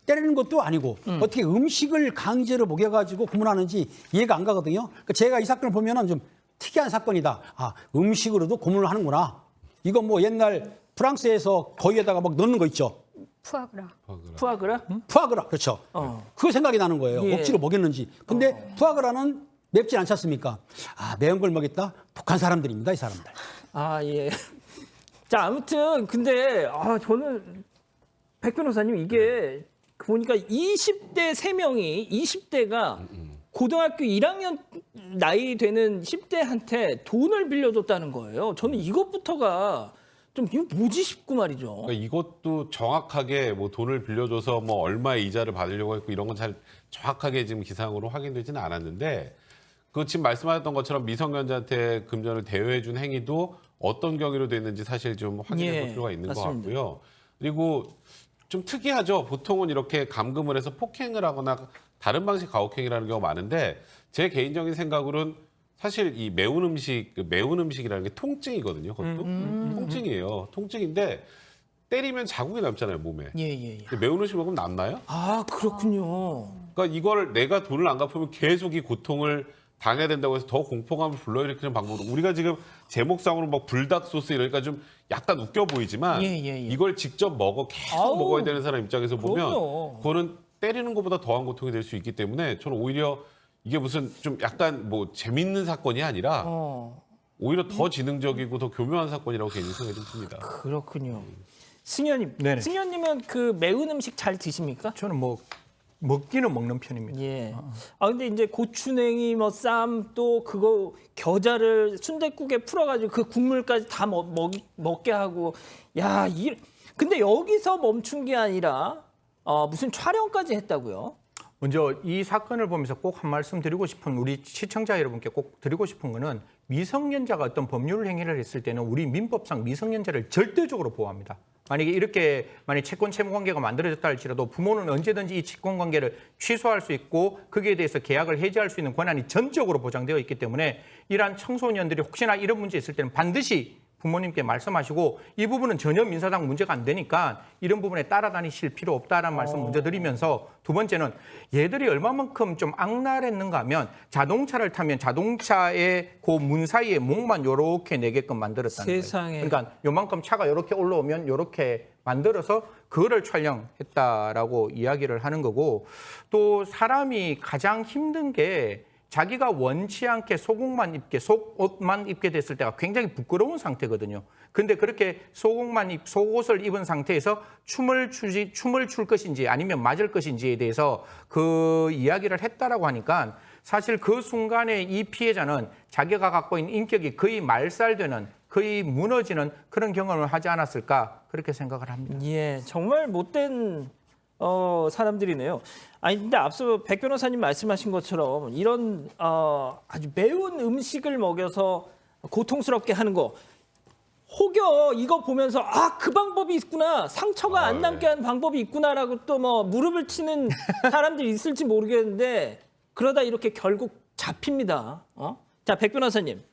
때리는 것도 아니고 어떻게 음식을 강제로 먹여가지고 고문하는지 이해가 안 가거든요. 그러니까 제가 이 사건을 보면은 좀 특이한 사건이다. 아, 음식으로도 고문을 하는구나. 이거 뭐 옛날 프랑스에서 거기에다가 막 넣는 거 있죠. 푸아그라. 푸아그라? 푸아그라. 그렇죠. 그거 생각이 나는 거예요. 예. 억지로 먹였는지. 근데 푸아그라는 맵진 않지 않습니까? 아, 매운 걸 먹였다? 독한 사람들입니다, 이 사람들. 아, 예. 자, 아무튼 근데 저는 백 변호사님 이게 보니까 20대 3명이 20대가 고등학교 1학년 나이 되는 10대한테 돈을 빌려줬다는 거예요. 저는 이것부터가 좀 이거 뭐지 싶고 말이죠. 그러니까 이것도 정확하게 뭐 돈을 빌려줘서 뭐 얼마의 이자를 받으려고 했고 이런 건 잘 정확하게 지금 기상으로 확인되지는 않았는데 그 지금 말씀하셨던 것처럼 미성년자한테 금전을 대여해 준 행위도 어떤 경위로 됐는지 사실 좀 확인해 볼 필요가 있는 맞습니다. 것 같고요. 그리고 좀 특이하죠. 보통은 이렇게 감금을 해서 폭행을 하거나 다른 방식 가혹행위라는 경우가 많은데 제 개인적인 생각으로는 사실 이 매운 음식이라는 게 통증이거든요. 그것도 통증이에요. 통증인데 때리면 자국이 남잖아요, 몸에. 예. 근데 매운 음식 먹으면 남나요? 아, 그렇군요. 그러니까 이걸 내가 돈을 안 갚으면 계속 이 고통을 당해야 된다고 해서 더 공포감을 불러일으키는 방법으로 우리가 지금 제목상으로 막 불닭 소스 이러니까 좀 약간 웃겨 보이지만 예. 이걸 직접 계속 먹어야 되는 사람 입장에서 보면 그럼요. 그거는 때리는 것보다 더한 고통이 될 수 있기 때문에 저는 오히려 이게 무슨 좀 약간 뭐 재밌는 사건이 아니라 오히려 더 지능적이고 더 교묘한 사건이라고 개인적인 생각이 좀 듭니다. 그렇군요. 승현님, 네네. 승현님은 그 매운 음식 잘 드십니까? 저는 뭐 먹기는 먹는 편입니다. 예. 근데 이제 고추냉이 뭐 쌈 또 그거 겨자를 순댓국에 풀어가지고 그 국물까지 다 먹게 하고 근데 여기서 멈춘 게 아니라 무슨 촬영까지 했다고요? 먼저 이 사건을 보면서 꼭 한 말씀 드리고 싶은 우리 시청자 여러분께 꼭 드리고 싶은 거는 미성년자가 어떤 법률 행위를 했을 때는 우리 민법상 미성년자를 절대적으로 보호합니다. 만약에 채권 채무 관계가 만들어졌다 할지라도 부모는 언제든지 이 채권 관계를 취소할 수 있고 거기에 대해서 계약을 해지할 수 있는 권한이 전적으로 보장되어 있기 때문에 이러한 청소년들이 혹시나 이런 문제 있을 때는 반드시 부모님께 말씀하시고 이 부분은 전혀 민사상 문제가 안 되니까 이런 부분에 따라다니실 필요 없다라는 말씀 먼저 드리면서 두 번째는 얘들이 얼마만큼 좀 악랄했는가 하면 자동차를 타면 자동차의 그 문 사이에 목만 요렇게 내게끔 만들었다는 거예요. 세상에. 그러니까 요만큼 차가 요렇게 올라오면 요렇게 만들어서 그거를 촬영했다라고 이야기를 하는 거고 또 사람이 가장 힘든 게 자기가 원치 않게 속옷만 입게 됐을 때가 굉장히 부끄러운 상태거든요. 근데 그렇게 속옷을 입은 상태에서 춤을 출 것인지 아니면 맞을 것인지에 대해서 그 이야기를 했다라고 하니까 사실 그 순간에 이 피해자는 자기가 갖고 있는 인격이 거의 말살되는 거의 무너지는 그런 경험을 하지 않았을까 그렇게 생각을 합니다. 예, 정말 못된 사람들이네요. 아니 근데 앞서 백 변호사님 말씀하신 것처럼 이런 아주 매운 음식을 먹여서 고통스럽게 하는 거 혹여 이거 보면서 아, 그 방법이 있구나. 상처가 안 남게 하는 방법이 있구나라고 또 뭐 무릎을 치는 사람들이 있을지 모르겠는데 그러다 이렇게 결국 잡힙니다. 자, 백 변호사님.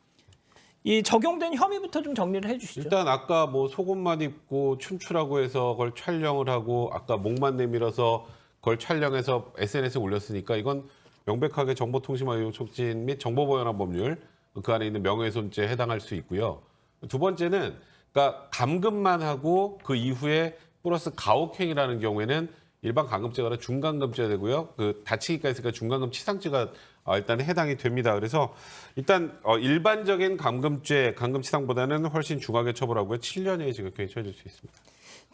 이 적용된 혐의부터 좀 정리를 해 주시죠. 일단 아까 뭐 속옷만 입고 춤추라고 해서 그걸 촬영을 하고 아까 목만 내밀어서 그걸 촬영해서 SNS에 올렸으니까 이건 명백하게 정보통신망 촉진 및 정보보호연합 법률 그 안에 있는 명예훼손죄에 해당할 수 있고요. 두 번째는 그러니까 감금만 하고 그 이후에 플러스 가혹행위라는 경우에는 일반 감금죄가 아니라 중감금죄가 되고요. 그 다치기까지 했으니까 중감금 치상죄가 일단 해당이 됩니다. 그래서 일단 일반적인 감금치상보다는 훨씬 중하게 처벌하고요. 7년의 징역형이 처해질 수 있습니다.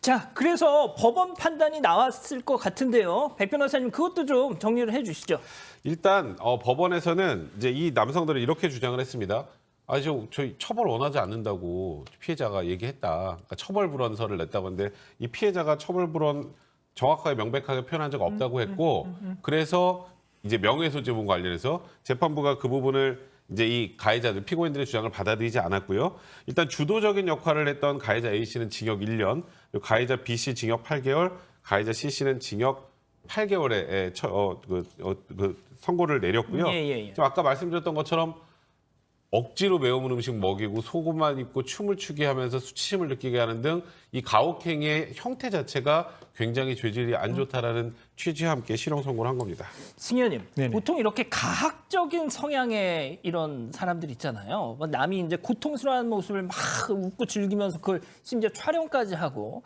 자, 그래서 법원 판단이 나왔을 것 같은데요. 백 변호사님 그것도 좀 정리를 해 주시죠. 일단 법원에서는 이제 이 남성들은 이렇게 주장을 했습니다. 저희 처벌 원하지 않는다고 피해자가 얘기했다. 그러니까 처벌 불원서를 냈다고 하는데 이 피해자가 처벌 불원 정확하게 명백하게 표현한 적 없다고 했고 그래서 이제 명예훼손죄 부분 관련해서 재판부가 그 부분을 이제 이 가해자들 피고인들의 주장을 받아들이지 않았고요. 일단 주도적인 역할을 했던 가해자 A 씨는 징역 1년, 그리고 가해자 B 씨 징역 8개월, 가해자 C 씨는 징역 8개월에 선고를 내렸고요. 예. 좀 아까 말씀드렸던 것처럼 억지로 매운 음식 먹이고 속옷만 입고 춤을 추게 하면서 수치심을 느끼게 하는 등 이 가혹행위의 형태 자체가 굉장히 죄질이 안 좋다라는 취지와 함께 실형 선고를 한 겁니다. 승현님, 네네. 보통 이렇게 가학적인 성향의 이런 사람들 있잖아요. 뭐 남이 이제 고통스러운 모습을 막 웃고 즐기면서 그걸 심지어 촬영까지 하고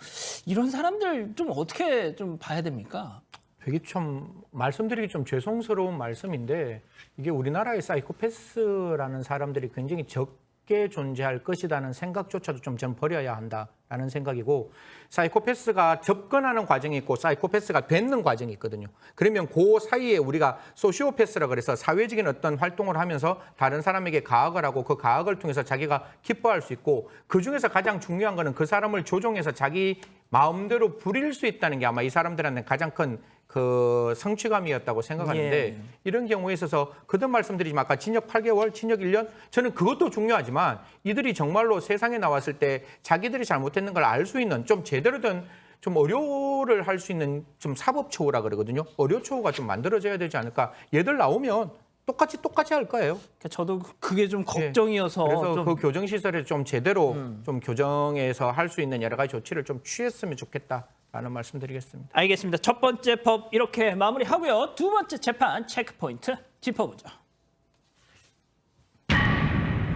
이런 사람들 좀 어떻게 좀 봐야 됩니까? 되게 좀 말씀드리기 좀 죄송스러운 말씀인데 이게 우리나라의 사이코패스라는 사람들이 굉장히 적게 존재할 것이라는 생각조차도 좀 전 버려야 한다라는 생각이고 사이코패스가 접근하는 과정이 있고 사이코패스가 되는 과정이 있거든요. 그러면 그 사이에 우리가 소시오패스라 그래서 사회적인 어떤 활동을 하면서 다른 사람에게 가학을 하고 그 가학을 통해서 자기가 기뻐할 수 있고 그중에서 가장 중요한 거는 그 사람을 조종해서 자기 마음대로 부릴 수 있다는 게 아마 이 사람들한테 가장 큰 그 성취감이었다고 생각하는데 예. 이런 경우에 있어서 거듭 말씀드리지만 아까 징역 8개월, 징역 1년 저는 그것도 중요하지만 이들이 정말로 세상에 나왔을 때 자기들이 잘못했는 걸 알 수 있는 좀 제대로 된 좀 의료를 할 수 있는 좀 사법처우라 그러거든요. 의료처우가 좀 만들어져야 되지 않을까. 얘들 나오면 똑같이 할 거예요. 그러니까 저도 그게 좀 걱정이어서 그래서 좀 그 교정시설에 좀 제대로 좀 교정해서 할 수 있는 여러 가지 조치를 좀 취했으면 좋겠다라는 말씀드리겠습니다. 알겠습니다. 첫 번째 법 이렇게 마무리하고요. 두 번째 재판 체크포인트 짚어보죠.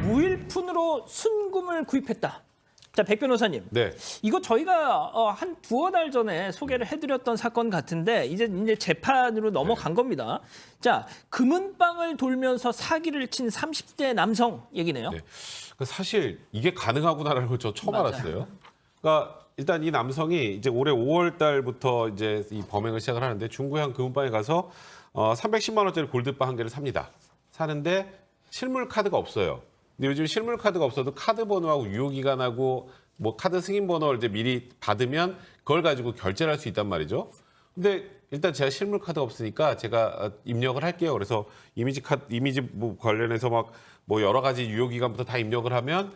무일푼으로 순금을 구입했다. 자, 백 변호사님. 네. 이거 저희가 한 두어 달 전에 소개를 해드렸던 사건 같은데 이제 재판으로 넘어간 겁니다. 자, 금은방을 돌면서 사기를 친 30대 남성 얘기네요. 네. 사실 이게 가능하구나라는 걸 저 처음 맞아요. 알았어요. 그러니까 일단 이 남성이 이제 올해 5월 달부터 이제 이 범행을 시작을 하는데 중구향 금은방에 가서 310만 원짜리 골드바 한 개를 삽니다. 사는데 실물 카드가 없어요. 근데 요즘 실물 카드가 없어도 카드 번호하고 유효기간하고 뭐 카드 승인 번호를 이제 미리 받으면 그걸 가지고 결제를 할 수 있단 말이죠. 근데 일단 제가 실물 카드가 없으니까 제가 입력을 할게요. 그래서 이미지 뭐 관련해서 막 뭐 여러 가지 유효기간부터 다 입력을 하면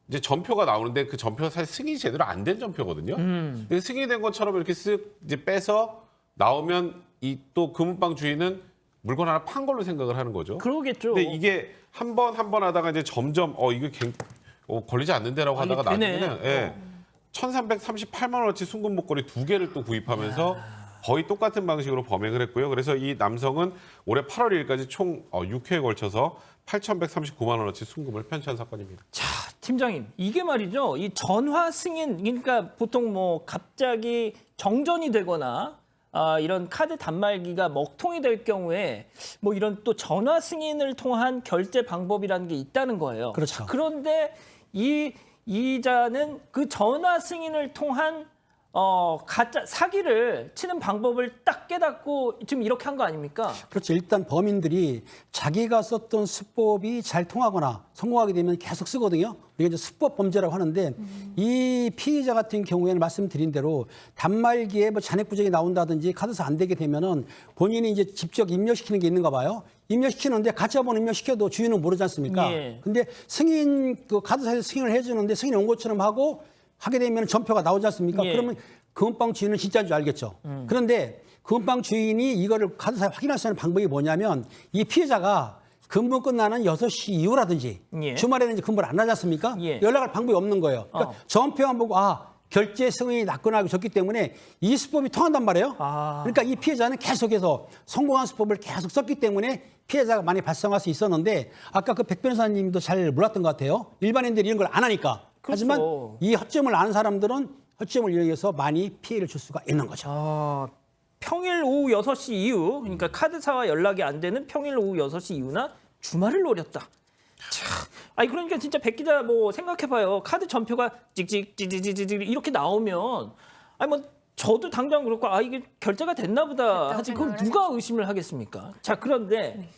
이제 전표가 나오는데 그 전표가 사실 승인이 제대로 안 된 전표거든요. 근데 승인이 된 것처럼 이렇게 쓱 이제 빼서 나오면 이 또 금은방 주인은 물건 하나 판 걸로 생각을 하는 거죠. 그러겠죠. 근데 이게 한 번 하다가 이제 점점 이게 걸리지 않는데라고 하다가 이게 되네. 나중에는 1,338만 원어치 순금 목걸이 2개를 또 구입하면서 거의 똑같은 방식으로 범행을 했고요. 그래서 이 남성은 올해 8월 1일까지 총 6회에 걸쳐서 8,139만 원어치 순금을 편취한 사건입니다. 자, 팀장님, 이게 말이죠. 이 전화 승인, 그러니까 보통 뭐 갑자기 정전이 되거나 이런 카드 단말기가 먹통이 될 경우에 뭐 이런 또 전화 승인을 통한 결제 방법이라는 게 있다는 거예요. 그렇죠. 그런데 이 이자는 그 전화 승인을 통한 가짜 사기를 치는 방법을 딱 깨닫고 지금 이렇게 한 거 아닙니까? 그렇죠. 일단 범인들이 자기가 썼던 수법이 잘 통하거나 성공하게 되면 계속 쓰거든요. 이게 이제 수법 범죄라고 하는데 이 피의자 같은 경우에는 말씀드린 대로 단말기에 뭐 잔액 부정이 나온다든지 카드사 안 되게 되면은 본인이 이제 직접 입력시키는 게 있는가 봐요. 입력시키는데 가짜번호 입력시켜도 주인은 모르지 않습니까? 예. 근데 승인 그 카드사에서 승인을 해주는데 승인이 온 것처럼 하고 하게 되면 전표가 나오지 않습니까? 예. 그러면 금은방 주인은 진짜인 줄 알겠죠. 그런데 금은방 주인이 이거를 카드사에 확인할 수 있는 방법이 뭐냐면 이 피해자가 근무 끝나는 6시 이후라든지 예. 주말에는 이제 근무를 안 하지 않습니까? 예. 연락할 방법이 없는 거예요. 그러니까 전표만 보고 결제 승인이 났구나 하고 적기 때문에 이 수법이 통한단 말이에요. 그러니까 이 피해자는 계속해서 성공한 수법을 계속 썼기 때문에 피해자가 많이 발생할 수 있었는데 아까 그 백 변호사님도 잘 몰랐던 것 같아요. 일반인들이 이런 걸 안 하니까. 하지만 그렇죠. 이 허점을 아는 사람들은 허점을 이용해서 많이 피해를 줄 수가 있는 거죠. 평일 오후 6시 이후, 그러니까 카드사와 연락이 안 되는 평일 오후 6시 이후나 주말을 노렸다. 아니 그러니까 진짜 백 기자 뭐 생각해봐요. 카드 전표가 찍찍찍찍찍 이렇게 나오면 아니 뭐 저도 당장 그렇고 이게 결제가 됐나 보다 하지 그걸 누가 의심을 하겠습니까? 자 그런데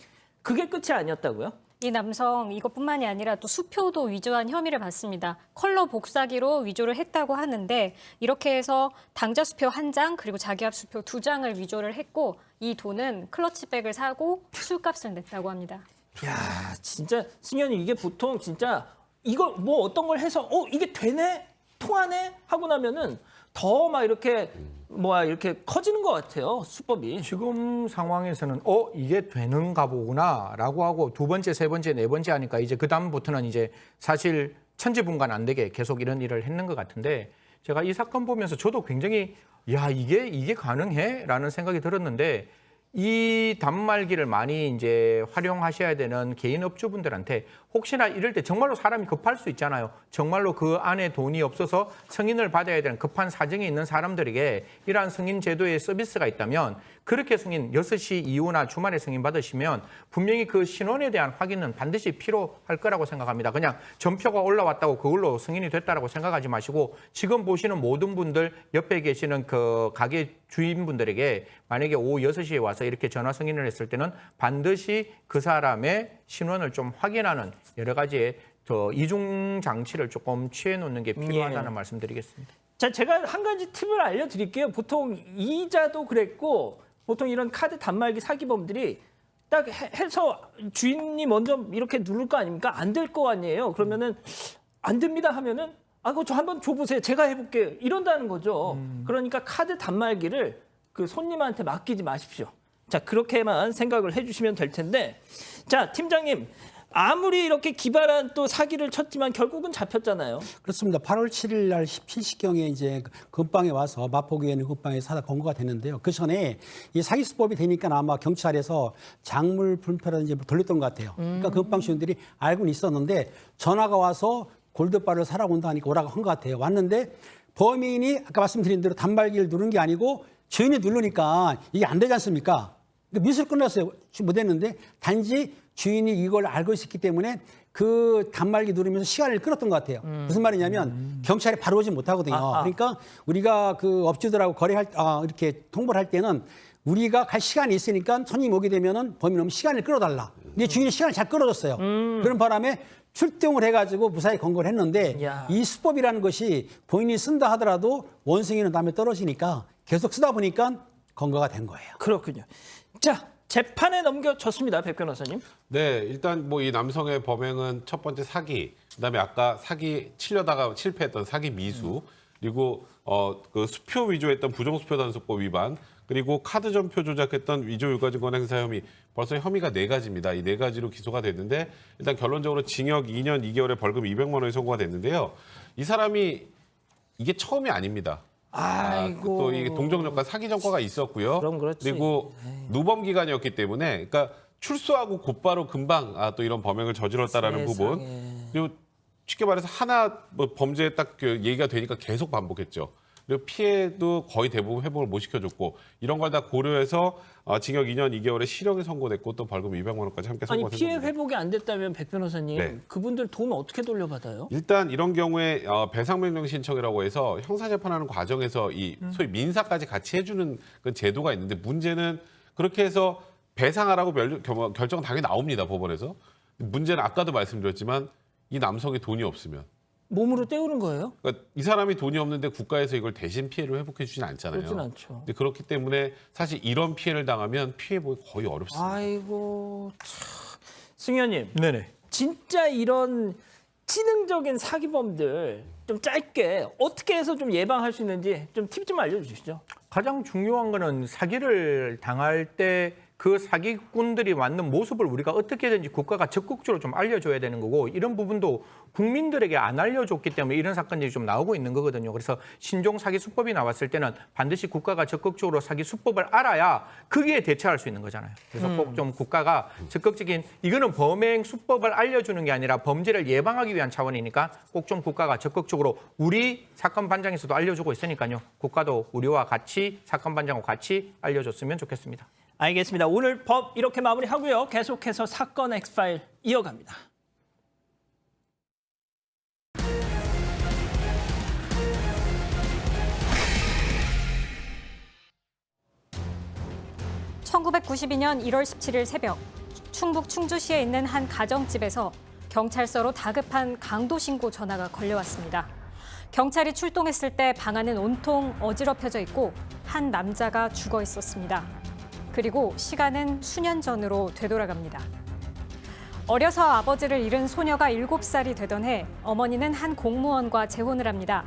그게 끝이 아니었다고요? 이 남성 이것뿐만이 아니라 또 수표도 위조한 혐의를 받습니다. 컬러 복사기로 위조를 했다고 하는데 이렇게 해서 당좌 수표 1장 그리고 자기합 수표 2장을 위조를 했고 이 돈은 클러치백을 사고 술값을 냈다고 합니다. 야 진짜 승현이 이게 보통 진짜 이거 뭐 어떤 걸 해서 이게 되네 통하네 하고 나면은 더 막 이렇게 이렇게 커지는 것 같아요 수법이. 지금 상황에서는 이게 되는가 보구나라고 하고 두 번째, 세 번째, 네 번째 하니까 이제 그 다음부터는 이제 사실 천지분간 안 되게 계속 이런 일을 했는 것 같은데 제가 이 사건 보면서 저도 굉장히 이게 가능해?라는 생각이 들었는데 이 단말기를 많이 이제 활용하셔야 되는 개인 업주분들한테 혹시나 이럴 때 정말로 사람이 급할 수 있잖아요. 정말로 그 안에 돈이 없어서 승인을 받아야 되는 급한 사정이 있는 사람들에게 이러한 승인 제도의 서비스가 있다면 그렇게 승인 6시 이후나 주말에 승인 받으시면 분명히 그 신원에 대한 확인은 반드시 필요할 거라고 생각합니다. 그냥 전표가 올라왔다고 그걸로 승인이 됐다라고 생각하지 마시고 지금 보시는 모든 분들 옆에 계시는 그 가게 주인분들에게 만약에 오후 6시에 와서 이렇게 전화 승인을 했을 때는 반드시 그 사람의 신원을 좀 확인하는 여러 가지의 더 이중 장치를 조금 취해 놓는 게 필요하다는 말씀드리겠습니다. 자, 제가 한 가지 팁을 알려드릴게요. 보통 이자도 그랬고 보통 이런 카드 단말기 사기범들이 딱 해서 주인이 먼저 이렇게 누를 거 아닙니까? 안 될 거 아니에요. 그러면은 안 됩니다 하면은 그거 저 한번 줘보세요. 제가 해볼게요. 이런다는 거죠. 그러니까 카드 단말기를 그 손님한테 맡기지 마십시오. 자, 그렇게만 생각을 해주시면 될 텐데. 자, 팀장님. 아무리 이렇게 기발한 또 사기를 쳤지만 결국은 잡혔잖아요. 그렇습니다. 8월 7일 날 17시경에 이제 금방에 와서 마포구에 있는 금방에 사다 검거가 됐는데요. 그 전에 이 사기 수법이 되니까 아마 경찰에서 작물 분표라든지 돌렸던 것 같아요. 그러니까 금방 주인들이 알고는 있었는데 전화가 와서 골드바를 사라고 온다 하니까 오라고 한 것 같아요. 왔는데 범인이 아까 말씀드린 대로 단말기를 누른 게 아니고 주인이 누르니까 이게 안 되지 않습니까? 미술 끝났어요. 못했는데 단지 주인이 이걸 알고 있었기 때문에 그 단말기 누르면서 시간을 끌었던 것 같아요. 무슨 말이냐면 경찰이 바로 오지 못하거든요. 그러니까 우리가 그 업주들하고 거래할 이렇게 통보를 할 때는 우리가 갈 시간이 있으니까 손님 오게 되면은 범인 오면 시간을 끌어달라. 근데 주인이 시간을 잘 끌어줬어요. 그런 바람에 출동을 해가지고 무사히 검거를 했는데 이 수법이라는 것이 본인이 쓴다 하더라도 원숭이는 다음에 떨어지니까 계속 쓰다 보니까 검거가 된 거예요. 그렇군요. 자, 재판에 넘겨졌습니다. 백 변호사님. 네, 일단 뭐 이 남성의 범행은 첫 번째 사기, 그다음에 아까 사기 치려다가 실패했던 사기 미수, 그리고 그 수표 위조했던 부정수표 단속법 위반, 그리고 카드 전표 조작했던 위조 유가증권 행사 혐의, 벌써 혐의가 4가지입니다. 이 4가지로 기소가 됐는데 일단 결론적으로 징역 2년 2개월에 벌금 200만 원이 선고가 됐는데요. 이 사람이 이게 처음이 아닙니다. 아이고. 또 이게 동정역과 사기 전과가 있었고요. 그럼 그렇지. 그리고 누범 기간이었기 때문에, 그러니까 출소하고 곧바로 금방 또 이런 범행을 저질렀다라는 부분. 그리고 쉽게 말해서 하나 뭐 범죄에 딱 그 얘기가 되니까 계속 반복했죠. 그리고 피해도 거의 대부분 회복을 못 시켜줬고 이런 걸 다 고려해서 징역 2년 2개월에 실형이 선고됐고 또 벌금 200만 원까지 함께 아니 선고가 된 피해 겁니다. 회복이 안 됐다면 백 변호사님 네. 그분들 돈 어떻게 돌려받아요? 일단 이런 경우에 배상명령 신청이라고 해서 형사재판하는 과정에서 이 소위 민사까지 같이 해주는 그 제도가 있는데 문제는 그렇게 해서 배상하라고 결정은 당연히 나옵니다, 법원에서. 문제는 아까도 말씀드렸지만 이 남성이 돈이 없으면 몸으로 때우는 거예요? 그러니까 이 사람이 돈이 없는데 국가에서 이걸 대신 피해를 회복해 주진 않잖아요. 그렇진 않죠. 근데 그렇기 때문에 사실 이런 피해를 당하면 피해 보기 거의 어렵습니다. 아이고 참. 승 의원님 네네. 진짜 이런 치능적인 사기범들 좀 짧게 어떻게 해서 좀 예방할 수 있는지 좀 팁 좀 알려주시죠. 가장 중요한 거는 사기를 당할 때 그 사기꾼들이 맞는 모습을 우리가 어떻게든지 국가가 적극적으로 좀 알려줘야 되는 거고 이런 부분도 국민들에게 안 알려줬기 때문에 이런 사건들이 좀 나오고 있는 거거든요. 그래서 신종 사기 수법이 나왔을 때는 반드시 국가가 적극적으로 사기 수법을 알아야 거기에 대처할 수 있는 거잖아요. 그래서 꼭 좀 국가가 적극적인 이거는 범행 수법을 알려주는 게 아니라 범죄를 예방하기 위한 차원이니까 꼭 좀 국가가 적극적으로 우리 사건 반장에서도 알려주고 있으니까요. 국가도 우리와 같이 사건 반장과 같이 알려줬으면 좋겠습니다. 알겠습니다. 오늘 법 이렇게 마무리하고요. 계속해서 사건 엑스파일 이어갑니다. (1992년 1월 17일) 새벽 충북 충주시에 있는 한 가정집에서 경찰서로 다급한 강도 신고 전화가 걸려왔습니다. 경찰이 출동했을 때 방 안은 온통 어지럽혀져 있고 한 남자가 죽어 있었습니다. 그리고 시간은 수년 전으로 되돌아갑니다. 어려서 아버지를 잃은 소녀가 7살이 되던 해 어머니는 한 공무원과 재혼을 합니다.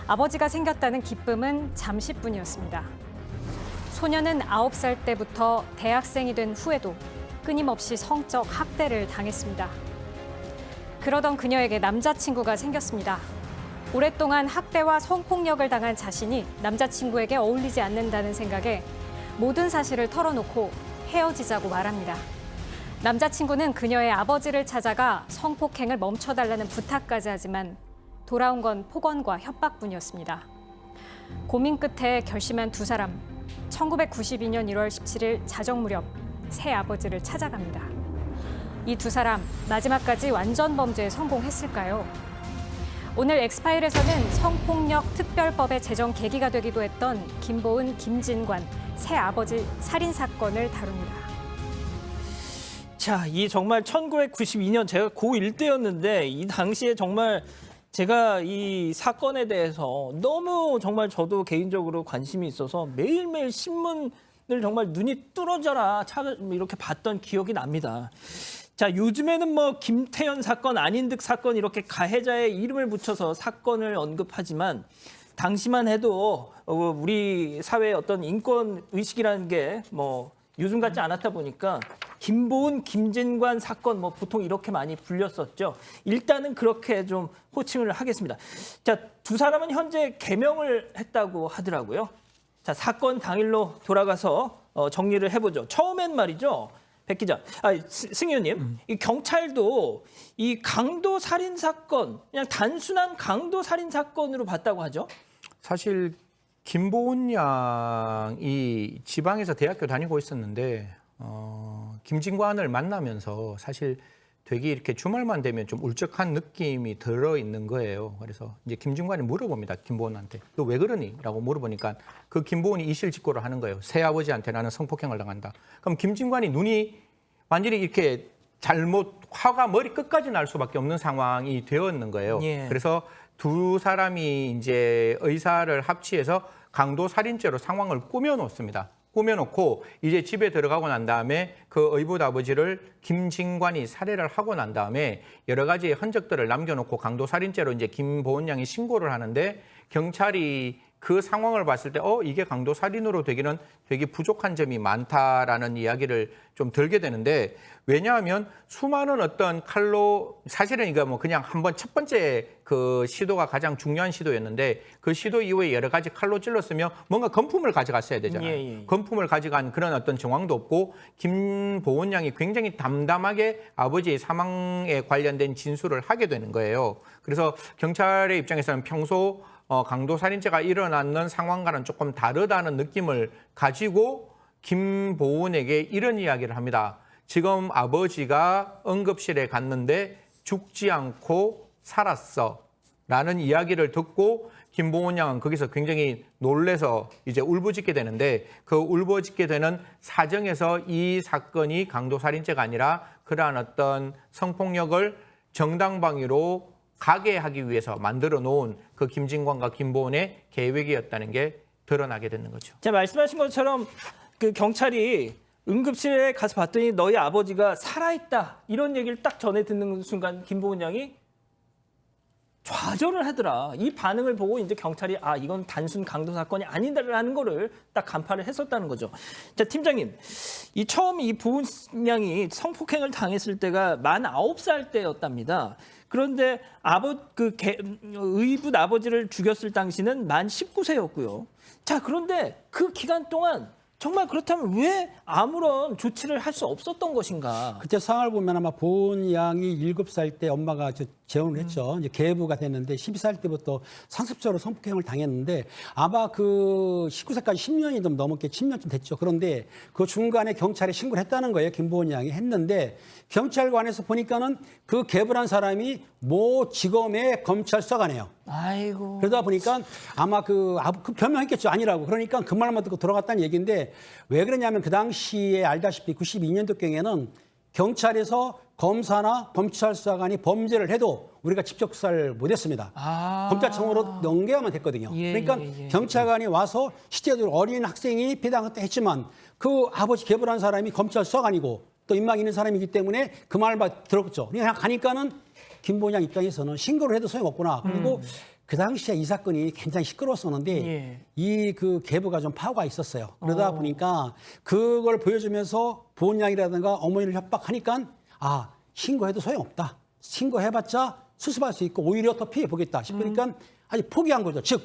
아버지가 생겼다는 기쁨은 잠시뿐이었습니다. 소녀는 9살 때부터 대학생이 된 후에도 끊임없이 성적 학대를 당했습니다. 그러던 그녀에게 남자친구가 생겼습니다. 오랫동안 학대와 성폭력을 당한 자신이 남자친구에게 어울리지 않는다는 생각에 모든 사실을 털어놓고 헤어지자고 말합니다. 남자친구는 그녀의 아버지를 찾아가 성폭행을 멈춰달라는 부탁까지 하지만 돌아온 건 폭언과 협박뿐이었습니다. 고민 끝에 결심한 두 사람. 1992년 1월 17일 자정 무렵 새 아버지를 찾아갑니다. 이 두 사람 마지막까지 완전 범죄에 성공했을까요? 오늘 엑스파일에서는 성폭력 특별법의 제정 계기가 되기도 했던 김보은, 김진관 새 아버지 살인 사건을 다룹니다. 자, 이 정말 1992년 제가 고1 때였는데 이 당시에 정말 제가 이 사건에 대해서 너무 정말 저도 개인적으로 관심이 있어서 매일매일 신문을 정말 눈이 뚫어져라 이렇게 봤던 기억이 납니다. 자, 요즘에는 뭐 김태현 사건, 안인득 사건 이렇게 가해자의 이름을 붙여서 사건을 언급하지만 당시만 해도 우리 사회의 어떤 인권 의식이라는 게 뭐 요즘 같지 않았다 보니까 김보은, 김진관 사건 뭐 보통 이렇게 많이 불렸었죠. 일단은 그렇게 좀 호칭을 하겠습니다. 자, 두 사람은 현재 개명을 했다고 하더라고요. 자, 사건 당일로 돌아가서 정리를 해보죠. 처음엔 말이죠. 백 기자, 승 의원님, 이 경찰도 이 강도 살인 사건 그냥 단순한 강도 살인 사건으로 봤다고 하죠. 사실 김보은 양이 지방에서 대학교 다니고 있었는데 김진관을 만나면서 사실 되게 이렇게 주말만 되면 좀 울적한 느낌이 들어 있는 거예요. 그래서 이제 김진관이 물어봅니다. 김보은한테 너 왜 그러니? 라고 물어보니까 그 김보은이 이실직고를 하는 거예요. 새아버지한테 나는 성폭행을 당한다. 그럼 김진관이 눈이 완전히 이렇게 화가 머리 끝까지 날 수밖에 없는 상황이 되었는 거예요. 예. 그래서 두 사람이 이제 의사를 합치해서 강도 살인죄로 상황을 꾸며놓습니다. 꾸며놓고 이제 집에 들어가고 난 다음에 그 의붓 아버지를 김진관이 살해를 하고 난 다음에 여러 가지 흔적들을 남겨놓고 강도 살인죄로 이제 김보은 양이 신고를 하는데 경찰이 그 상황을 봤을 때 이게 강도 살인으로 되기는 되게 부족한 점이 많다라는 이야기를 좀 들게 되는데 왜냐하면 수많은 어떤 칼로 사실은 이거 뭐 그냥 한번 첫 번째 그 시도가 가장 중요한 시도였는데 그 시도 이후에 여러 가지 칼로 찔렀으면 뭔가 건품을 가져갔어야 되잖아요. 예. 건품을 가져간 그런 어떤 정황도 없고 김보은 양이 굉장히 담담하게 아버지의 사망에 관련된 진술을 하게 되는 거예요. 그래서 경찰의 입장에서는 평소 강도살인죄가 일어나는 상황과는 조금 다르다는 느낌을 가지고 김보은에게 이런 이야기를 합니다. 지금 아버지가 응급실에 갔는데 죽지 않고 살았어 라는 이야기를 듣고 김보은 양은 거기서 굉장히 놀래서 이제 울부짖게 되는데 그 울부짖게 되는 사정에서 이 사건이 강도살인죄가 아니라 그러한 어떤 성폭력을 정당방위로 가게 하기 위해서 만들어 놓은 그 김진관과 김보은의 계획이었다는 게 드러나게 되는 거죠. 제가 말씀하신 것처럼 그 경찰이 응급실에 가서 봤더니 너희 아버지가 살아있다 이런 얘기를 딱 전해 듣는 순간 김보은 양이 좌절을 하더라. 이 반응을 보고 이제 경찰이 이건 단순 강도 사건이 아니다라는 거를 딱 간파를 했었다는 거죠. 자, 팀장님, 이 처음 이 보은 양이 성폭행을 당했을 때가 만 9살 때였답니다. 그런데 의붓 아버지를 죽였을 당시는 만 19세였고요. 자, 그런데 그 기간 동안 정말 그렇다면 왜 아무런 조치를 할 수 없었던 것인가? 그때 상황을 보면 아마 보은 양이 7살 때 엄마가 재혼을 했죠. 이제 계부가 됐는데 12살 때부터 상습적으로 성폭행을 당했는데 아마 그 19세까지 10년이 좀 넘었게 10년쯤 됐죠. 그런데 그 중간에 경찰에 신고를 했다는 거예요. 김보은 양이 했는데 경찰관에서 보니까는 그 계부란 사람이 모 지검의 검찰 수사관이에요. 아이고. 그러다 보니까 아마 그 변명했겠죠. 아니라고. 그러니까 그 말만 듣고 돌아갔다는 얘기인데 왜 그러냐면 그 당시에 알다시피 92년도경에는 경찰에서 검사나 검찰 수사관이 범죄를 해도 우리가 직접 수사를 못했습니다. 검찰청으로 넘겨야만 됐거든요. 그러니까 경찰관이 와서 실제로 어린 학생이 배당 때 했지만 그 아버지 계부라는 사람이 검찰 수사관이고 또 인망 있는 사람이기 때문에 그 말만 들었죠. 그냥 가니까는 김보은 양 입장에서는 신고를 해도 소용없구나. 그리고 그 당시에 이 사건이 굉장히 시끄러웠었는데 이 그 계부가 좀 파워가 있었어요. 그러다 보니까 그걸 보여주면서 보은 양이라든가 어머니를 협박하니까 신고해도 소용없다. 신고해봤자 수습할 수 있고 오히려 더 피해 보겠다 싶으니까 아주 포기한 거죠. 즉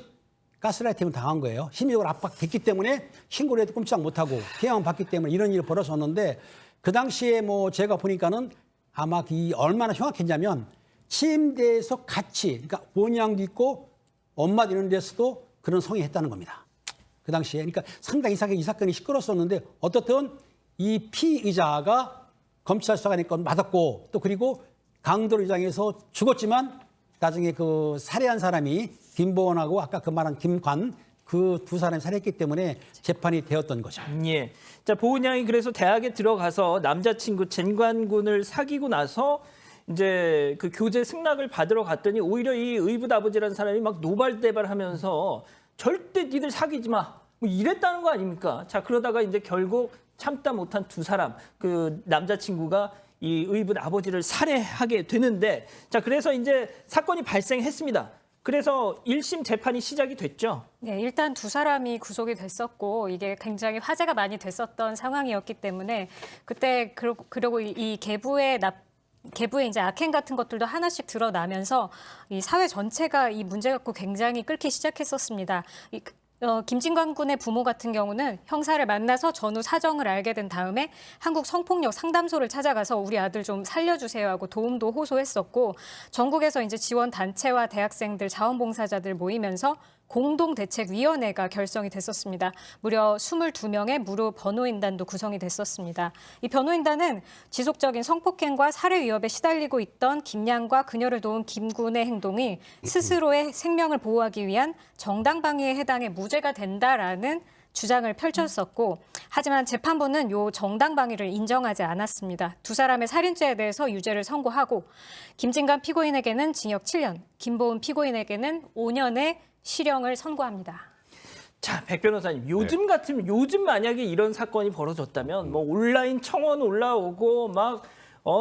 가스라이팅을 당한 거예요. 심리적으로 압박됐기 때문에 신고를 해도 꼼짝 못하고 피해만 받기 때문에 이런 일이 벌어졌는데 그 당시에 뭐 제가 보니까는 아마 얼마나 흉악했냐면 침대에서 같이, 그러니까 보은 양도 있고 엄마도 이런 데서도 그런 성행했다는 겁니다. 그 당시에. 그러니까 상당히 이 사건이 시끄러웠었는데 어떻든 이 피의자가 검찰 수사관의 건 맞았고 또 그리고 강도를 주장해서 죽었지만 나중에 그 살해한 사람이 김보은하고 아까 그 말한 김관 그 두 사람이 살해했기 때문에 재판이 되었던 거죠. 예. 자, 보은 양이 그래서 대학에 들어가서 남자친구 진관군을 사귀고 나서 이제 그 교재 승낙을 받으러 갔더니 오히려 이 의붓 아버지라는 사람이 막 노발대발하면서 절대 니들 사귀지 마. 뭐 이랬다는 거 아닙니까? 자, 그러다가 이제 결국 참다 못한 두 사람, 그 남자친구가 이 의붓 아버지를 살해하게 되는데 자, 그래서 이제 사건이 발생했습니다. 그래서 1심 재판이 시작이 됐죠. 네, 일단 두 사람이 구속이 됐었고 이게 굉장히 화제가 많이 됐었던 상황이었기 때문에 그때 그리고 이 계부의 이제 악행 같은 것들도 하나씩 드러나면서 이 사회 전체가 이 문제 갖고 굉장히 끓기 시작했었습니다. 김진관 군의 부모 같은 경우는 형사를 만나서 전후 사정을 알게 된 다음에 한국 성폭력 상담소를 찾아가서 우리 아들 좀 살려주세요 하고 도움도 호소했었고 전국에서 이제 지원 단체와 대학생들, 자원봉사자들 모이면서 공동대책위원회가 결성이 됐었습니다. 무려 22명의 무료 변호인단도 구성이 됐었습니다. 이 변호인단은 지속적인 성폭행과 살해 위협에 시달리고 있던 김양과 그녀를 도운 김군의 행동이 스스로의 생명을 보호하기 위한 정당방위에 해당해 무죄가 된다라는 주장을 펼쳤었고 하지만 재판부는 이 정당방위를 인정하지 않았습니다. 두 사람의 살인죄에 대해서 유죄를 선고하고 김진관 피고인에게는 징역 7년, 김보은 피고인에게는 5년의 실형을 선고합니다. 자, 백 변호사님, 요즘 같으면 요즘 만약에 이런 사건이 벌어졌다면 뭐 온라인 청원 올라오고 막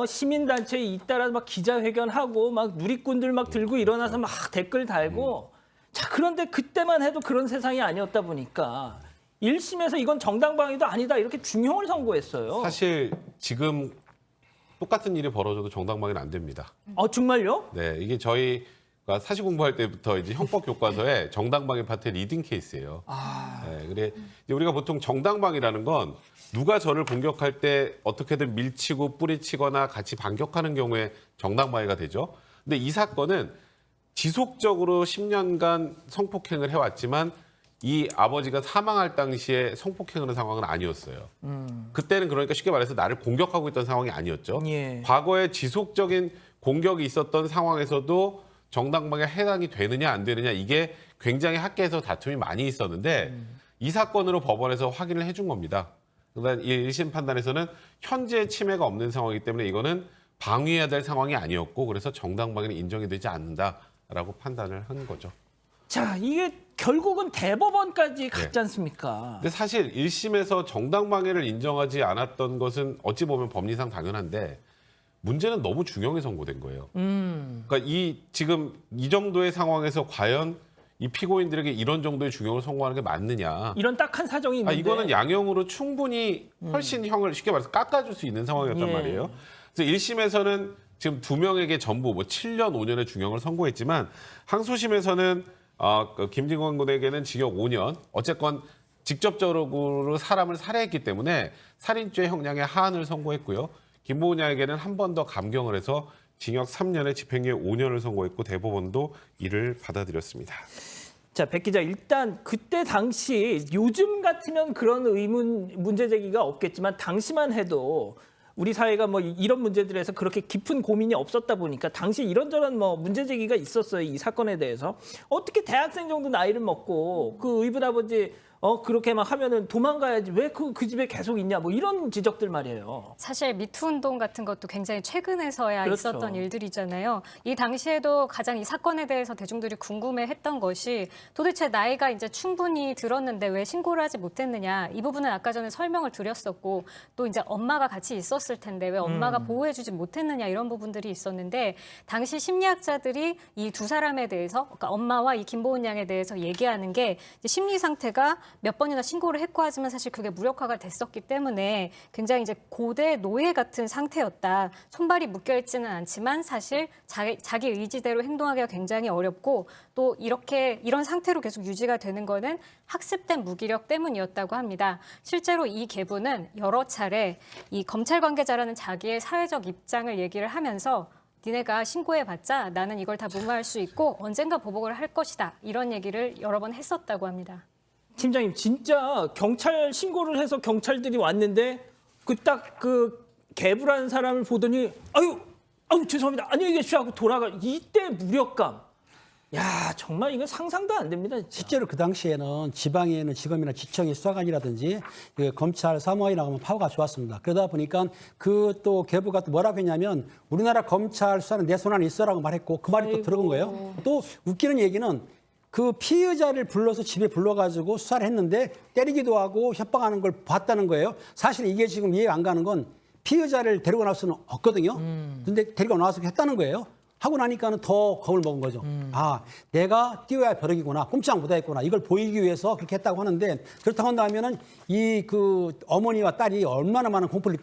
시민단체에 잇따라 막 기자회견하고 막 누리꾼들 막 들고 일어나서 막 댓글 달고 자, 그런데 그때만 해도 그런 세상이 아니었다 보니까 1심에서 이건 정당방위도 아니다 이렇게 중형을 선고했어요. 사실 지금 똑같은 일이 벌어져도 정당방위는 안 됩니다. 정말요? 네, 이게 저희가 사시 공부할 때부터 이제 형법 교과서에 정당방위 파트의 리딩 케이스예요. 네, 그래 이제 우리가 보통 정당방위라는 건 누가 저를 공격할 때 어떻게든 밀치고 뿌리치거나 같이 반격하는 경우에 정당방위가 되죠. 근데 이 사건은 지속적으로 10년간 성폭행을 해왔지만 이 아버지가 사망할 당시에 성폭행하는 상황은 아니었어요. 그때는 그러니까 쉽게 말해서 나를 공격하고 있던 상황이 아니었죠. 예. 과거에 지속적인 공격이 있었던 상황에서도 정당방위가 해당이 되느냐 안 되느냐 이게 굉장히 학계에서 다툼이 많이 있었는데 이 사건으로 법원에서 확인을 해준 겁니다. 그러니까 1심 판단에서는 현재 침해가 없는 상황이기 때문에 이거는 방위해야 될 상황이 아니었고 그래서 정당방위는 인정이 되지 않는다라고 판단을 한 거죠. 자, 이게 결국은 대법원까지 갔지 않습니까? 근데 사실 1심에서 정당방위를 인정하지 않았던 것은 어찌 보면 법리상 당연한데 문제는 너무 중형이 선고된 거예요. 그러니까 지금 이 정도의 상황에서 과연 이 피고인들에게 이런 정도의 중형을 선고하는 게 맞느냐? 이런 딱한 사정이 있는데 이거는 양형으로 충분히 훨씬 형을 쉽게 말해서 깎아줄 수 있는 상황이었단 예. 말이에요. 그래서 1심에서는 지금 2명에게 전부 7년, 5년의 중형을 선고했지만 항소심에서는 김진권 군에게는 징역 5년, 어쨌건 직접적으로 사람을 살해했기 때문에 살인죄 형량의 하한을 선고했고요. 김보은 양에게는 한 번 더 감경을 해서 징역 3년에 집행유예 5년을 선고했고 대법원도 이를 받아들였습니다. 자, 백 기자, 일단 그때 당시 요즘 같으면 그런 문제 제기가 없겠지만 당시만 해도 우리 사회가 뭐 이런 문제들에서 그렇게 깊은 고민이 없었다 보니까 당시 이런저런 뭐 문제 제기가 있었어요. 이 사건에 대해서. 어떻게 대학생 정도 나이를 먹고 그 의붓 아버지 그렇게 막 하면은 도망가야지 왜 그 집에 계속 있냐 뭐 이런 지적들 말이에요. 사실 미투 운동 같은 것도 굉장히 최근에서야 그렇죠. 있었던 일들이잖아요. 이 당시에도 가장 이 사건에 대해서 대중들이 궁금해했던 것이 도대체 나이가 이제 충분히 들었는데 왜 신고를 하지 못했느냐. 이 부분은 아까 전에 설명을 드렸었고 또 이제 엄마가 같이 있었을 텐데 왜 엄마가 보호해주지 못했느냐 이런 부분들이 있었는데 당시 심리학자들이 이 두 사람에 대해서 그러니까 엄마와 이 김보은 양에 대해서 얘기하는 게 이제 심리 상태가 몇 번이나 신고를 했고 하지만 사실 그게 무력화가 됐었기 때문에 굉장히 이제 고대 노예 같은 상태였다. 손발이 묶여있지는 않지만 사실 자기 의지대로 행동하기가 굉장히 어렵고 또 이런 상태로 계속 유지가 되는 거는 학습된 무기력 때문이었다고 합니다. 실제로 이 계부는 여러 차례 이 검찰 관계자라는 자기의 사회적 입장을 얘기를 하면서 니네가 신고해봤자 나는 이걸 다 무마할 수 있고 언젠가 보복을 할 것이다. 이런 얘기를 여러 번 했었다고 합니다. 팀장님, 진짜 경찰 신고를 해서 경찰들이 왔는데 그 개부라는 사람을 보더니 아유 죄송합니다. 안녕히 계십시오 하고 돌아가. 이때 무력감. 야, 정말 이건 상상도 안 됩니다. 진짜. 실제로 그 당시에는 지방에 있는 지검이나 지청의 수사관이라든지 그 검찰 사무관이라고 하면 파워가 좋았습니다. 그러다 보니까 그 또 계부가 또 뭐라고 했냐면 우리나라 검찰 수사는 내 손 안에 있어라고 말했고 그 말이 또 들어간 거예요. 또 웃기는 얘기는 그 피의자를 불러서 집에 불러가지고 수사를 했는데 때리기도 하고 협박하는 걸 봤다는 거예요. 사실 이게 지금 이해가 안 가는 건 피의자를 데리고 나올 수는 없거든요. 근데 데리고 나와서 했다는 거예요. 하고 나니까는 더 겁을 먹은 거죠. 내가 뛰어야 벼락이구나, 꼼짝 못하겠구나. 이걸 보이기 위해서 그렇게 했다고 하는데 그렇다고 한다면은 이 그 어머니와 딸이 얼마나 많은 공포를